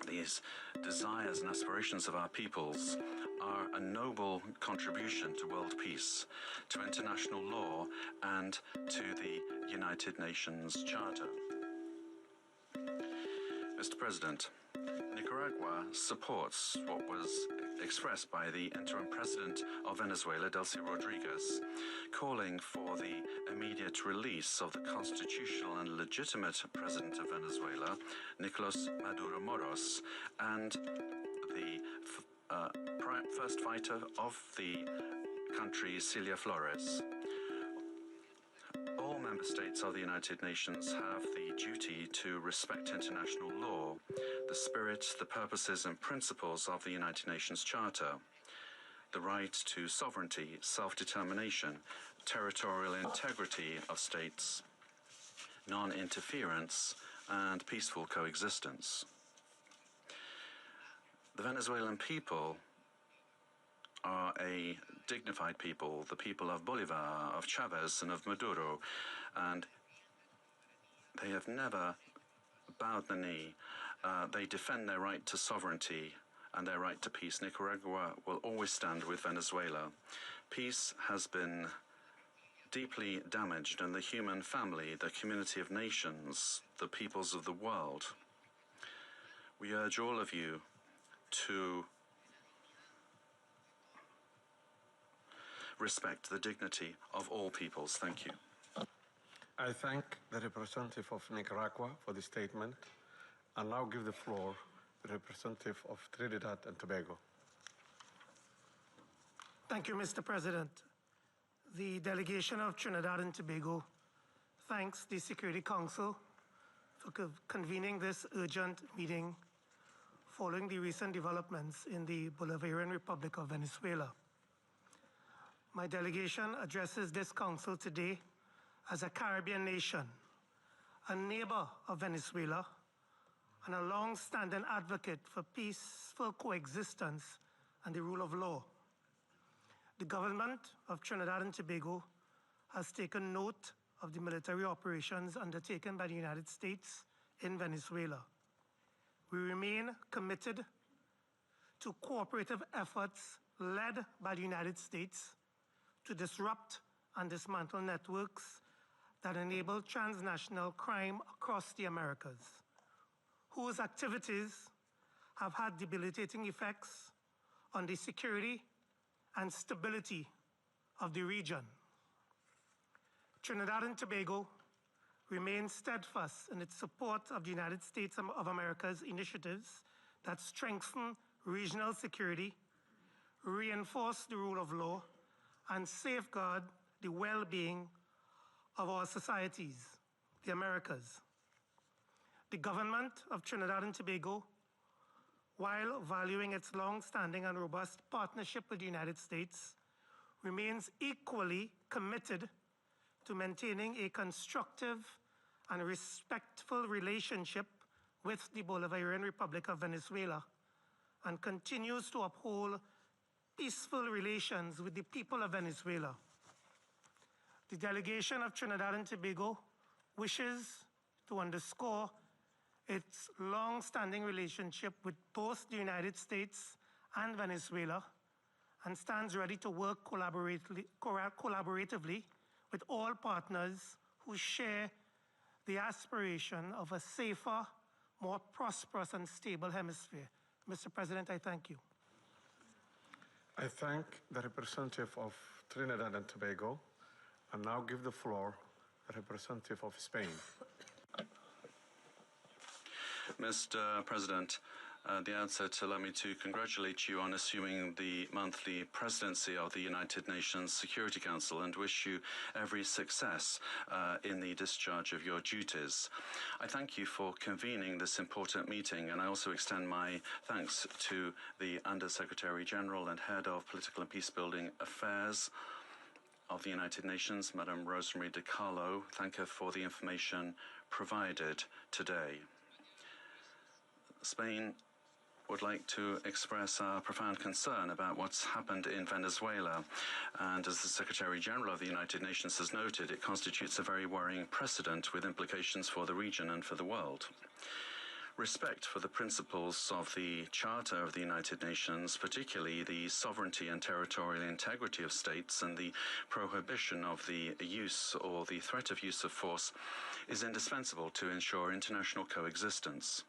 D: these desires and aspirations of our peoples, are a noble contribution to world peace, to international law, and to the United Nations Charter. Mr. President, Nicaragua supports what was expressed by the interim president of Venezuela, Delcy Rodriguez, calling for the immediate release of the constitutional and legitimate president of Venezuela, Nicolas Maduro Moros, and the first fighter of the country, Celia Flores. All member states of the United Nations have the duty to respect international law, the spirit, the purposes and principles of the United Nations Charter, the right to sovereignty, self-determination, territorial integrity of states, non-interference, and peaceful coexistence. The Venezuelan people are a dignified people, the people of Bolivar, of Chavez, and of Maduro, and they have never bowed the knee. They defend their right to sovereignty and their right to peace. Nicaragua will always stand with Venezuela. Peace has been deeply damaged, and the human family, the community of nations, the peoples of the world. We urge all of you to respect the dignity of all peoples. Thank you.
A: I thank the representative of Nicaragua for the statement and now give the floor to the representative of Trinidad and Tobago.
S: Thank you, Mr. President. The delegation of Trinidad and Tobago thanks the Security Council for convening this urgent meeting following the recent developments in the Bolivarian Republic of Venezuela. My delegation addresses this council today as a Caribbean nation, a neighbor of Venezuela, and a long-standing advocate for peaceful coexistence and the rule of law. The government of Trinidad and Tobago has taken note of the military operations undertaken by the United States in Venezuela. We remain committed to cooperative efforts led by the United States to disrupt and dismantle networks that enable transnational crime across the Americas, whose activities have had debilitating effects on the security and stability of the region. Trinidad and Tobago remains steadfast in its support of the United States of America's initiatives that strengthen regional security, reinforce the rule of law, and safeguard the well-being of our societies, the Americas. The government of Trinidad and Tobago, while valuing its long-standing and robust partnership with the United States, remains equally committed to maintaining a constructive and respectful relationship with the Bolivarian Republic of Venezuela, and continues to uphold peaceful relations with the people of Venezuela. The delegation of Trinidad and Tobago wishes to underscore its long-standing relationship with both the United States and Venezuela, and stands ready to work collaboratively with all partners who share the aspiration of a safer, more prosperous and stable hemisphere. Mr. President, I thank you.
A: I thank the representative of Trinidad and Tobago and now give the floor to the representative of Spain.
D: Mr. President, at the outset, allow me to congratulate you on assuming the monthly presidency of the United Nations Security Council and wish you every success in the discharge of your duties. I thank you for convening this important meeting, and I also extend my thanks to the Undersecretary General and Head of Political and Peacebuilding Affairs of the United Nations, Madam Rosemary DiCarlo. Thank her for the information provided today. Spain would like to express our profound concern about what's happened in Venezuela. And as the Secretary General of the United Nations has noted, it constitutes a very worrying precedent with implications for the region and for the world. Respect for the principles of the Charter of the United Nations, particularly the sovereignty and territorial integrity of states and the prohibition of the use or the threat of use of force, is indispensable to ensure international coexistence.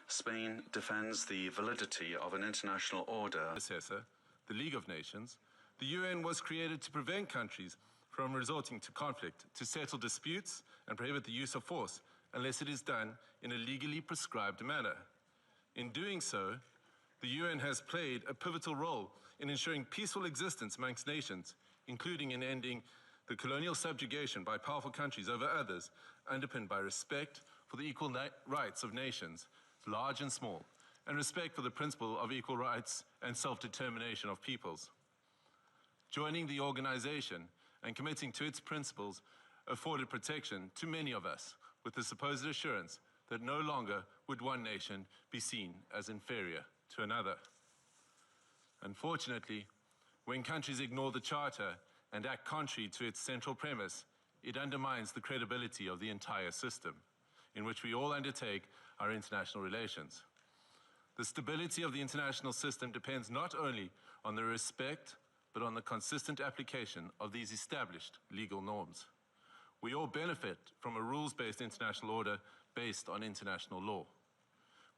D: Spain defends the validity of an international order.
T: The League of Nations, the UN was created to prevent countries from resorting to conflict, to settle disputes and prohibit the use of force unless it is done in a legally prescribed manner. In doing so, the UN has played a pivotal role in ensuring peaceful existence amongst nations, including in ending the colonial subjugation by powerful countries over others, underpinned by respect for the equal rights of nations, large and small, and respect for the principle of equal rights and self-determination of peoples. Joining the organization and committing to its principles afforded protection to many of us, with the supposed assurance that no longer would one nation be seen as inferior to another. Unfortunately, when countries ignore the Charter and act contrary to its central premise, it undermines the credibility of the entire system, in which we all undertake our international relations. The stability of the international system depends not only on the respect, but on the consistent application of these established legal norms. We all benefit from a rules-based international order based on international law.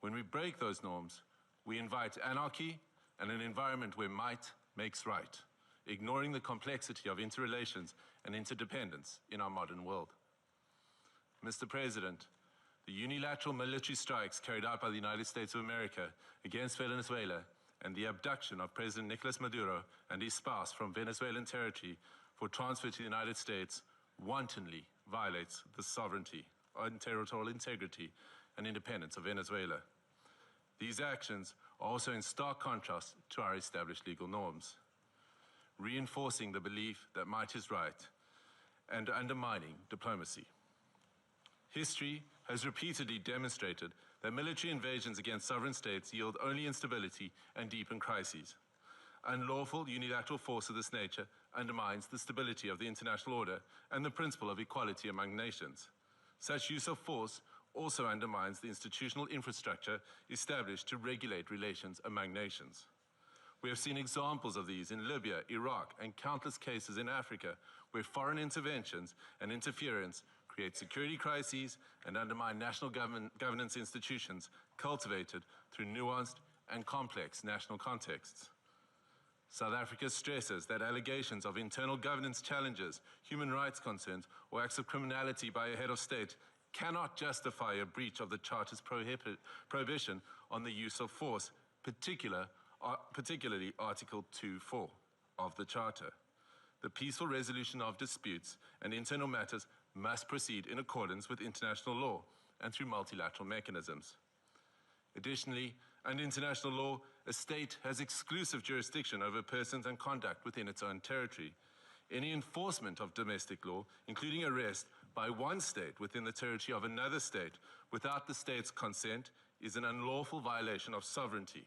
T: When we break those norms, we invite anarchy and an environment where might makes right, ignoring the complexity of interrelations and interdependence in our modern world. Mr. President, the unilateral military strikes carried out by the United States of America against Venezuela and the abduction of President Nicolas Maduro and his spouse from Venezuelan territory for transfer to the United States wantonly violates the sovereignty and territorial integrity and independence of Venezuela. These actions are also in stark contrast to our established legal norms, reinforcing the belief that might is right and undermining diplomacy. History has repeatedly demonstrated that military invasions against sovereign states yield only instability and deepen crises. Unlawful unilateral force of this nature undermines the stability of the international order and the principle of equality among nations. Such use of force also undermines the institutional infrastructure established to regulate relations among nations. We have seen examples of these in Libya, Iraq, and countless cases in Africa where foreign interventions and interference create security crises and undermine national governance institutions cultivated through nuanced and complex national contexts. South Africa stresses that allegations of internal governance challenges, human rights concerns, or acts of criminality by a head of state cannot justify a breach of the Charter's prohibition on the use of force, particularly Article 2.4 of the Charter. The peaceful resolution of disputes and internal matters must proceed in accordance with international law and through multilateral mechanisms. Additionally, under international law, a state has exclusive jurisdiction over persons and conduct within its own territory. Any enforcement of domestic law, including arrest by one state within the territory of another state without the state's consent, is an unlawful violation of sovereignty.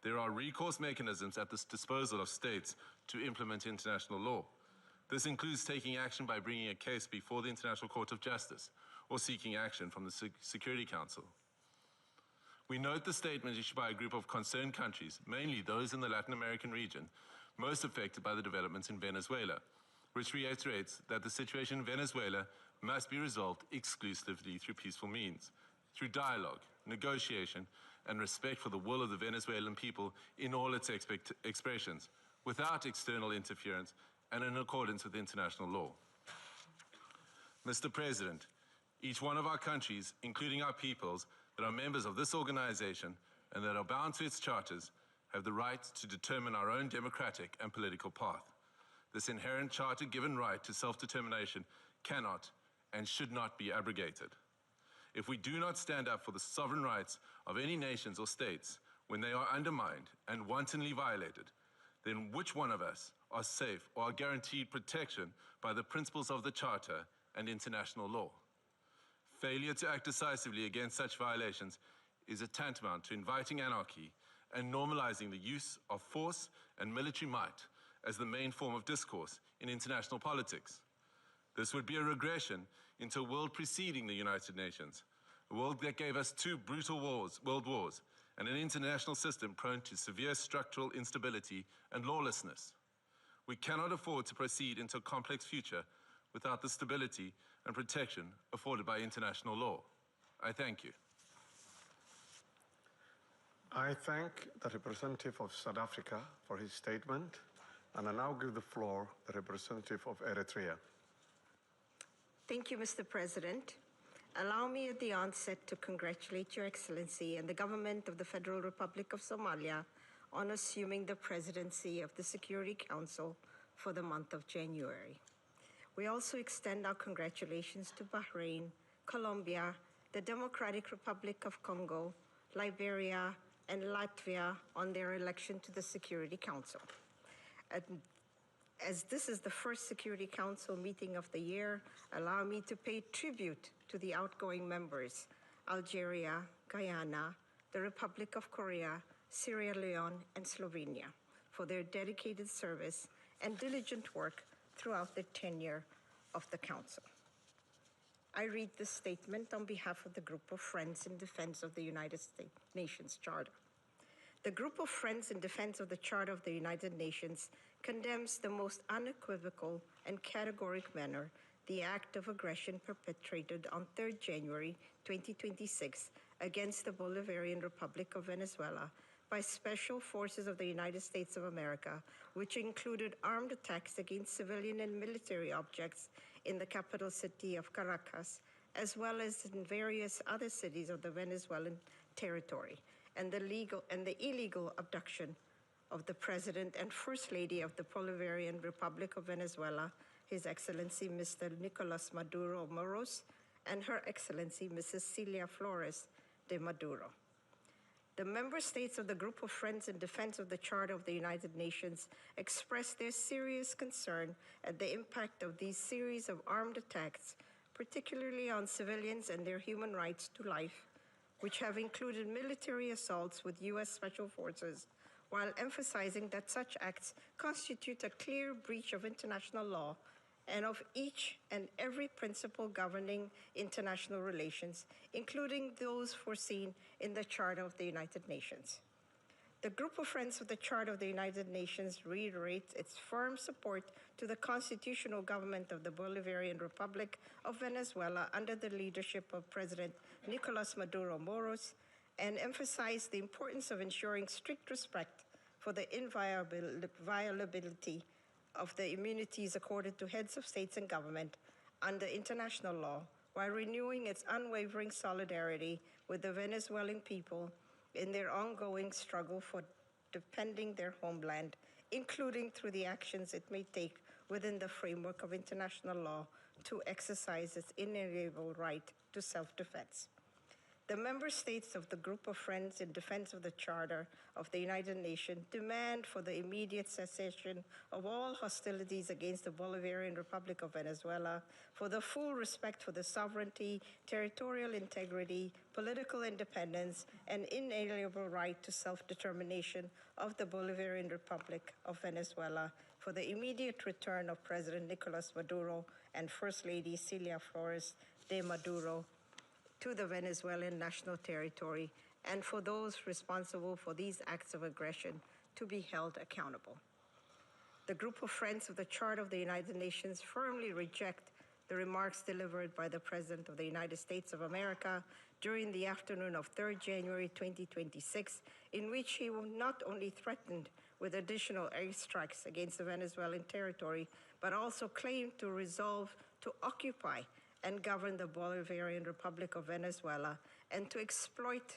T: There are recourse mechanisms at the disposal of states to implement international law. This includes taking action by bringing a case before the International Court of Justice or seeking action from the Security Council. We note the statement issued by a group of concerned countries, mainly those in the Latin American region, most affected by the developments in Venezuela, which reiterates that the situation in Venezuela must be resolved exclusively through peaceful means, through dialogue, negotiation, and respect for the will of the Venezuelan people in all its expressions, without external interference and in accordance with international law. Mr. President, each one of our countries, including our peoples, that are members of this organization and that are bound to its charters have the right to determine our own democratic and political path. This inherent charter-given right to self-determination cannot and should not be abrogated. If we do not stand up for the sovereign rights of any nations or states when they are undermined and wantonly violated, then which one of us are safe or are guaranteed protection by the principles of the Charter and international law? Failure to act decisively against such violations is a tantamount to inviting anarchy and normalizing the use of force and military might as the main form of discourse in international politics. This would be a regression into a world preceding the United Nations, a world that gave us two brutal world wars, and an international system prone to severe structural instability and lawlessness. We cannot afford to proceed into a complex future without the stability and protection afforded by international law. I thank you.
A: I thank the representative of South Africa for his statement, and I now give the floor to the representative of Eritrea.
U: Thank you, Mr. President. Allow me at the onset to congratulate Your Excellency and the government of the Federal Republic of Somalia on assuming the presidency of the Security Council for the month of January. We also extend our congratulations to Bahrain, Colombia, the Democratic Republic of Congo, Liberia, and Latvia on their election to the Security Council. As this is the first Security Council meeting of the year, allow me to pay tribute to the outgoing members, Algeria, Guyana, the Republic of Korea, Sierra Leone, and Slovenia, for their dedicated service and diligent work throughout the tenure of the Council. I read this statement on behalf of the Group of Friends in Defense of the United Nations Charter. The Group of Friends in Defense of the Charter of the United Nations condemns the most unequivocal and categoric manner the act of aggression perpetrated on 3rd January 2026 against the Bolivarian Republic of Venezuela by special forces of the United States of America, which included armed attacks against civilian and military objects in the capital city of Caracas, as well as in various other cities of the Venezuelan territory, and the illegal abduction of the President and First Lady of the Bolivarian Republic of Venezuela, His Excellency Mr. Nicolas Maduro Moros, and Her Excellency Mrs. Celia Flores de Maduro. The member states of the Group of Friends in Defense of the Charter of the United Nations expressed their serious concern at the impact of these series of armed attacks, particularly on civilians and their human rights to life, which have included military assaults with U.S. Special Forces, while emphasizing that such acts constitute a clear breach of international law and of each and every principle governing international relations, including those foreseen in the Charter of the United Nations. The Group of Friends of the Charter of the United Nations reiterates its firm support to the constitutional government of the Bolivarian Republic of Venezuela under the leadership of President Nicolas Maduro Moros, and emphasize the importance of ensuring strict respect for the inviolability of the immunities accorded to heads of states and government under international law, while renewing its unwavering solidarity with the Venezuelan people in their ongoing struggle for defending their homeland, including through the actions it may take within the framework of international law to exercise its inalienable right to self-defense. The member states of the Group of Friends in Defense of the Charter of the United Nations demand for the immediate cessation of all hostilities against the Bolivarian Republic of Venezuela, for the full respect for the sovereignty, territorial integrity, political independence, and inalienable right to self-determination of the Bolivarian Republic of Venezuela, for the immediate return of President Nicolas Maduro and First Lady Celia Flores de Maduro to the Venezuelan national territory, and for those responsible for these acts of aggression to be held accountable. The Group of Friends of the Charter of the United Nations firmly reject the remarks delivered by the President of the United States of America during the afternoon of 3rd January 2026, in which he not only threatened with additional airstrikes against the Venezuelan territory, but also claimed to resolve to occupy and govern the Bolivarian Republic of Venezuela, and to exploit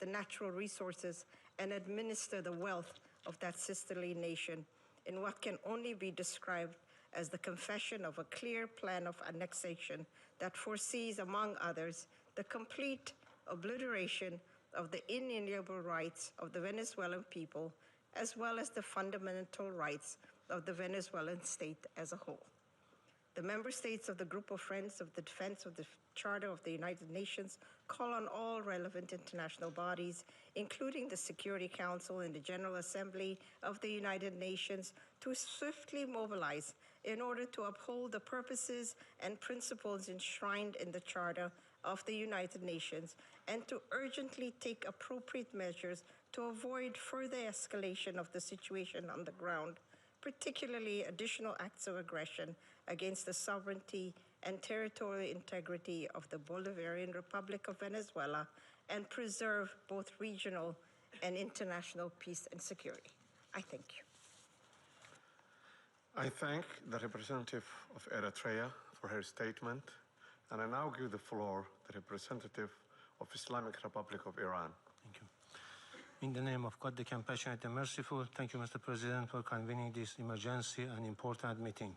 U: the natural resources and administer the wealth of that sisterly nation in what can only be described as the confession of a clear plan of annexation that foresees, among others, the complete obliteration of the inalienable rights of the Venezuelan people, as well as the fundamental rights of the Venezuelan state as a whole. The member states of the Group of Friends of the Defense of the Charter of the United Nations call on all relevant international bodies, including the Security Council and the General Assembly of the United Nations, to swiftly mobilize in order to uphold the purposes and principles enshrined in the Charter of the United Nations and to urgently take appropriate measures to avoid further escalation of the situation on the ground, particularly additional acts of aggression against the sovereignty and territorial integrity of the Bolivarian Republic of Venezuela, and preserve both regional and international peace and security. I thank you.
A: I thank the representative of Eritrea for her statement, and I now give the floor to the representative of Islamic Republic of Iran.
B: Thank you. In the name of God, the compassionate and merciful, thank you, Mr. President, for convening this emergency and important meeting.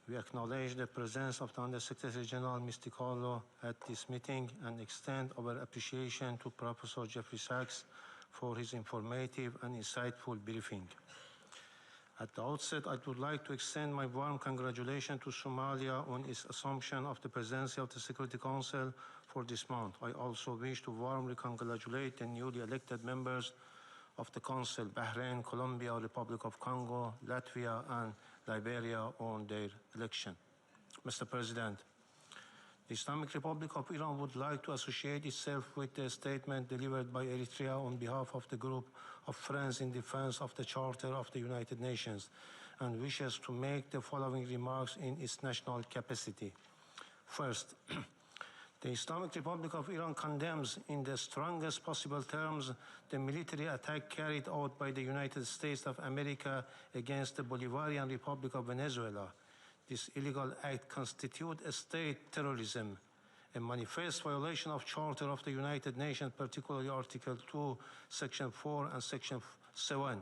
B: We acknowledge the presence of the Undersecretary General Misticolo at this meeting and extend our appreciation to Professor Jeffrey Sachs for his informative and insightful briefing. At the outset, I would like to extend my warm congratulations to Somalia on its assumption of the presidency of the Security Council for this month. I also wish to warmly congratulate the newly elected members of the Council, Bahrain, Colombia, Republic of Congo, Latvia, and Liberia on their election. Mr. President, the Islamic Republic of Iran would like to associate itself with the statement delivered by Eritrea on behalf of the Group of Friends in Defense of the Charter of the United Nations and wishes to make the following remarks in its national capacity. First, the Islamic Republic of Iran condemns in the strongest possible terms the military attack carried out by the United States of America against the Bolivarian Republic of Venezuela. This illegal act constitutes a state terrorism, a manifest violation of Charter of the United Nations, particularly Article 2, Section 4 and Section 7,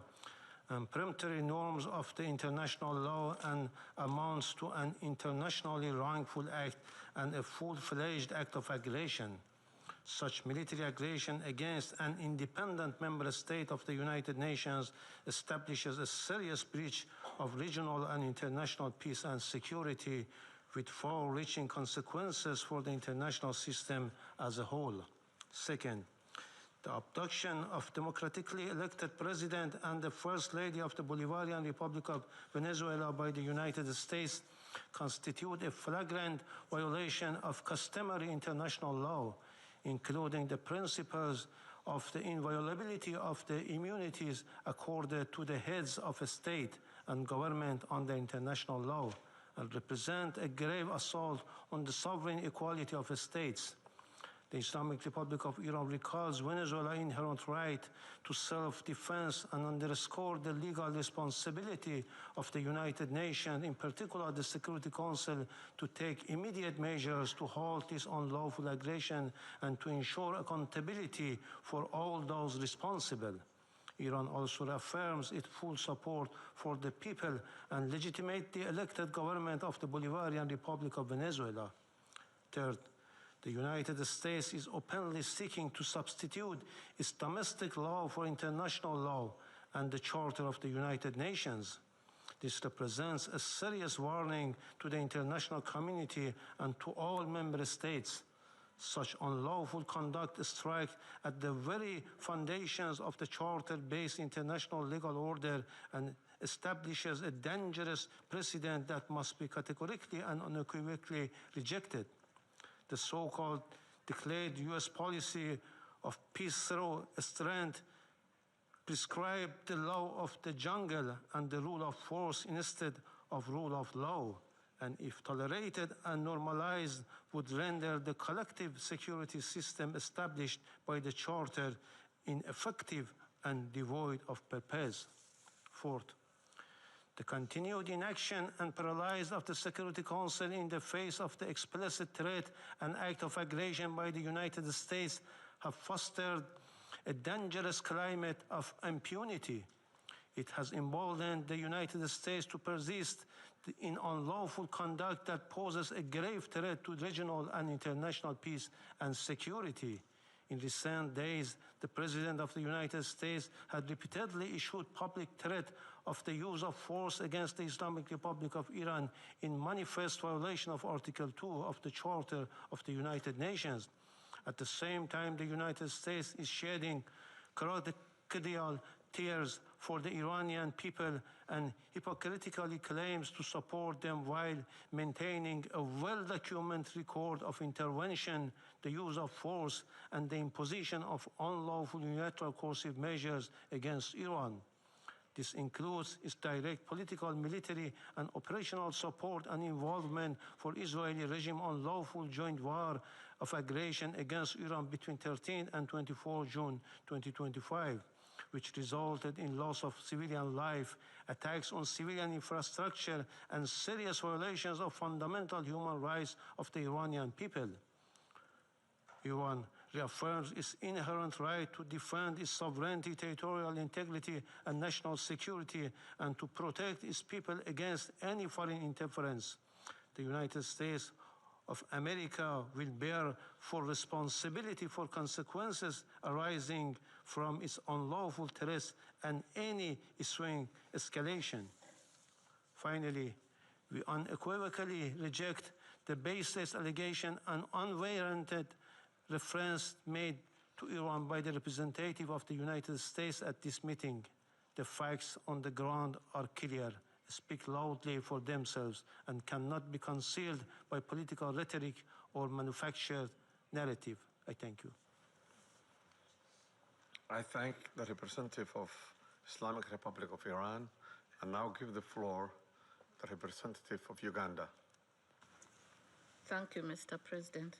B: and peremptory norms of the international law and amounts to an internationally wrongful act and a full-fledged act of aggression. Such military aggression against an independent member state of the United Nations establishes a serious breach of regional and international peace and security with far-reaching consequences for the international system as a whole. Second, the abduction of democratically elected president and the First Lady of the Bolivarian Republic of Venezuela by the United States constitute a flagrant violation of customary international law, including the principles of the inviolability of the immunities accorded to the heads of a state and government under international law, and represent a grave assault on the sovereign equality of states. The Islamic Republic of Iran recalls Venezuela's inherent right to self-defense and underscores the legal responsibility of the United Nations, in particular the Security Council, to take immediate measures to halt this unlawful aggression and to ensure accountability for all those responsible. Iran also reaffirms its full support for the people and legitimates the elected government of the Bolivarian Republic of Venezuela. Third, the United States is openly seeking to substitute its domestic law for international law and the Charter of the United Nations. This represents a serious warning to the international community and to all member states. Such unlawful conduct strikes at the very foundations of the Charter-based international legal order and establishes a dangerous precedent that must be categorically and unequivocally rejected. The so-called declared U.S. policy of peace through strength prescribed the law of the jungle and the rule of force instead of rule of law, and if tolerated and normalized, would render the collective security system established by the Charter ineffective and devoid of purpose. Fourth, The continued inaction and paralysis of the Security Council in the face of the explicit threat and act of aggression by the United States have fostered a dangerous climate of impunity. It has emboldened the United States to persist in unlawful conduct that poses a grave threat to regional and international peace and security. In recent days, the President of the United States had repeatedly issued public threat of the use of force against the Islamic Republic of Iran in manifest violation of Article 2 of the Charter of the United Nations. At the same time, the United States is shedding crocodile tears for the Iranian people and hypocritically claims to support them while maintaining a well-documented record of intervention, the use of force, and the imposition of unlawful unilateral coercive measures against Iran. This includes its direct political, military, and operational support and involvement for Israeli regime unlawful joint war of aggression against Iran between 13 and 24 June 2025. Which resulted in loss of civilian life, attacks on civilian infrastructure, and serious violations of fundamental human rights of the Iranian people. Iran reaffirms its inherent right to defend its sovereignty, territorial integrity, and national security, and to protect its people against any foreign interference. The United States of America will bear full responsibility for consequences arising from its unlawful threats and any ensuing escalation. Finally, we unequivocally reject the baseless allegation and unwarranted reference made to Iran by the representative of the United States at this meeting. The facts on the ground are clear, speak loudly for themselves, and cannot be concealed by political rhetoric or manufactured narrative. I thank you.
A: I thank the representative of Islamic Republic of Iran and now give the floor to the representative of Uganda.
C: Thank you, Mr. President.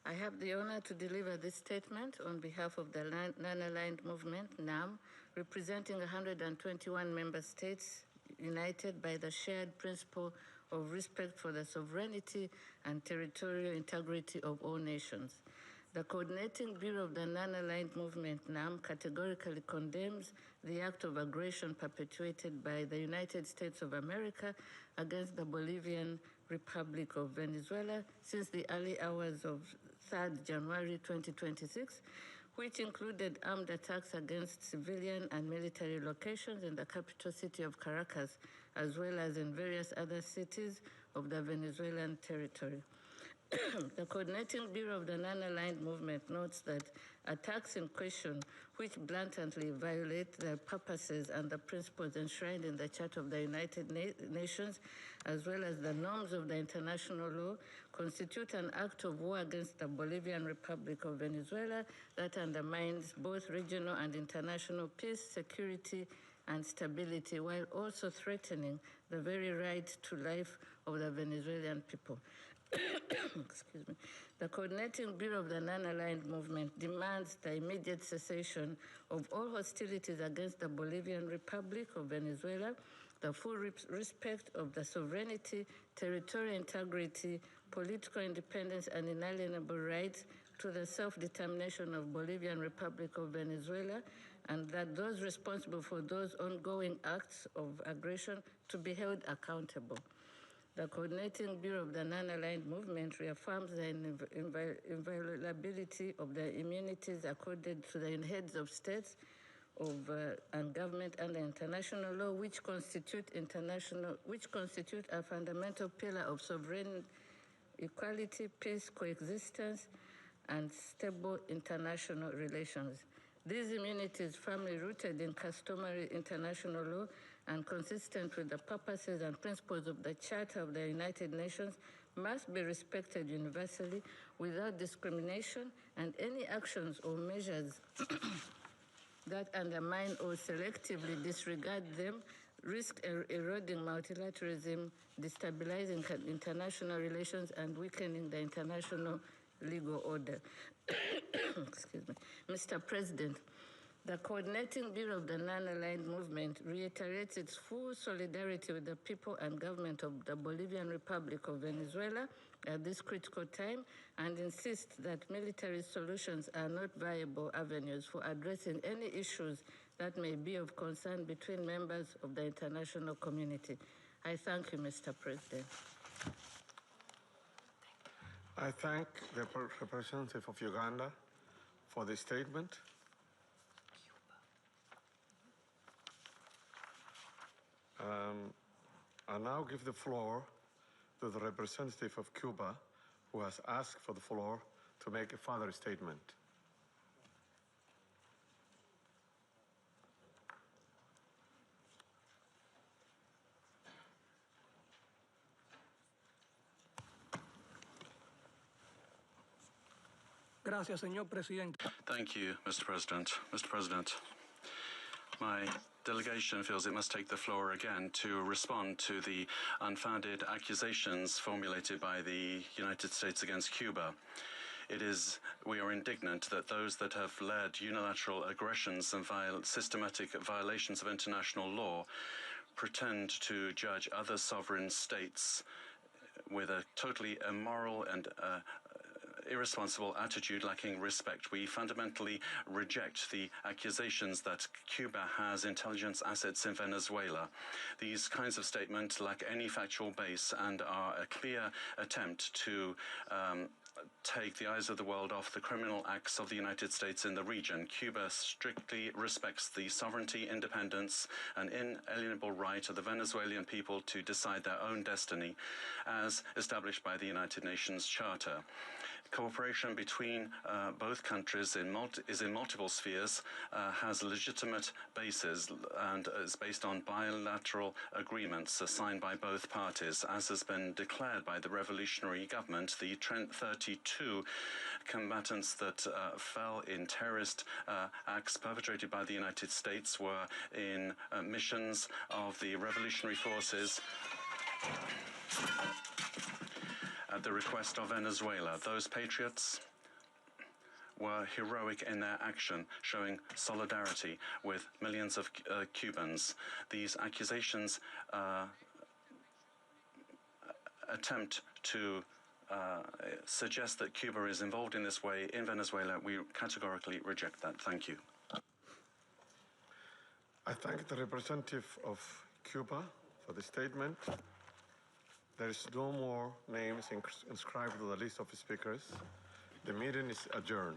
C: I have the honor to deliver this statement on behalf of the Non-Aligned Movement, NAM, representing 121 member states united by the shared principle of respect for the sovereignty and territorial integrity of all nations. The Coordinating Bureau of the Non-Aligned Movement, NAM, categorically condemns the act of aggression perpetuated by the United States of America against the Bolivian Republic of Venezuela since the early hours of 3rd January 2026, which included armed attacks against civilian and military locations in the capital city of Caracas, as well as in various other cities of the Venezuelan territory. The Coordinating Bureau of the Non-Aligned Movement notes that attacks in question, which blatantly violate the purposes and the principles enshrined in the Charter of the United Nations, as well as the norms of the international law, constitute an act of war against the Bolivian Republic of Venezuela that undermines both regional and international peace, security, and stability, while also threatening the very right to life of the Venezuelan people. Excuse me. The Coordinating Bureau of the Non-Aligned Movement demands the immediate cessation of all hostilities against the Bolivian Republic of Venezuela, the full respect of the sovereignty, territorial integrity, political independence, and inalienable rights to the self-determination of Bolivian Republic of Venezuela, and that those responsible for those ongoing acts of aggression to be held accountable. The Coordinating Bureau of the Non-Aligned Movement reaffirms the inviolability of the immunities accorded to the heads of states and government under international law, which constitute a fundamental pillar of sovereign equality, peace, coexistence, and stable international relations. These immunities, firmly rooted in customary international law and consistent with the purposes and principles of the Charter of the United Nations, must be respected universally without discrimination, and any actions or measures that undermine or selectively disregard them risk eroding multilateralism, destabilizing international relations, and weakening the international legal order. Excuse me. Mr. President, The Coordinating Bureau of the Non-Aligned Movement reiterates its full solidarity with the people and government of the Bolivian Republic of Venezuela at this critical time and insists that military solutions are not viable avenues for addressing any issues that may be of concern between members of the international community. I thank you, Mr. President.
A: I thank the representative of Uganda for the statement. I now give the floor to the representative of Cuba, who has asked for the floor to make a further statement.
R: Gracias, señor presidente.
D: Thank you, Mr. President. Mr. President, my delegation feels it must take the floor again to respond to the unfounded accusations formulated by the United States against Cuba. We are indignant that those that have led unilateral aggressions and systematic violations of international law pretend to judge other sovereign states with a totally immoral and irresponsible attitude lacking respect. We fundamentally reject the accusations that Cuba has intelligence assets in Venezuela. These kinds of statements lack any factual base and are a clear attempt to take the eyes of the world off the criminal acts of the United States in the region. Cuba strictly respects the sovereignty, independence, and inalienable right of the Venezuelan people to decide their own destiny, as established by the United Nations Charter. Cooperation between both countries is in multiple spheres, has legitimate bases, and is based on bilateral agreements signed by both parties. As has been declared by the revolutionary government, the 32 combatants that fell in terrorist acts perpetrated by the United States were in missions of the revolutionary forces at the request of Venezuela. Those patriots were heroic in their action, showing solidarity with millions of Cubans. These accusations attempt to suggest that Cuba is involved in this way in Venezuela. We categorically reject that. Thank you.
A: I thank the representative of Cuba for the statement. There is no more names inscribed to the list of speakers. The meeting is adjourned.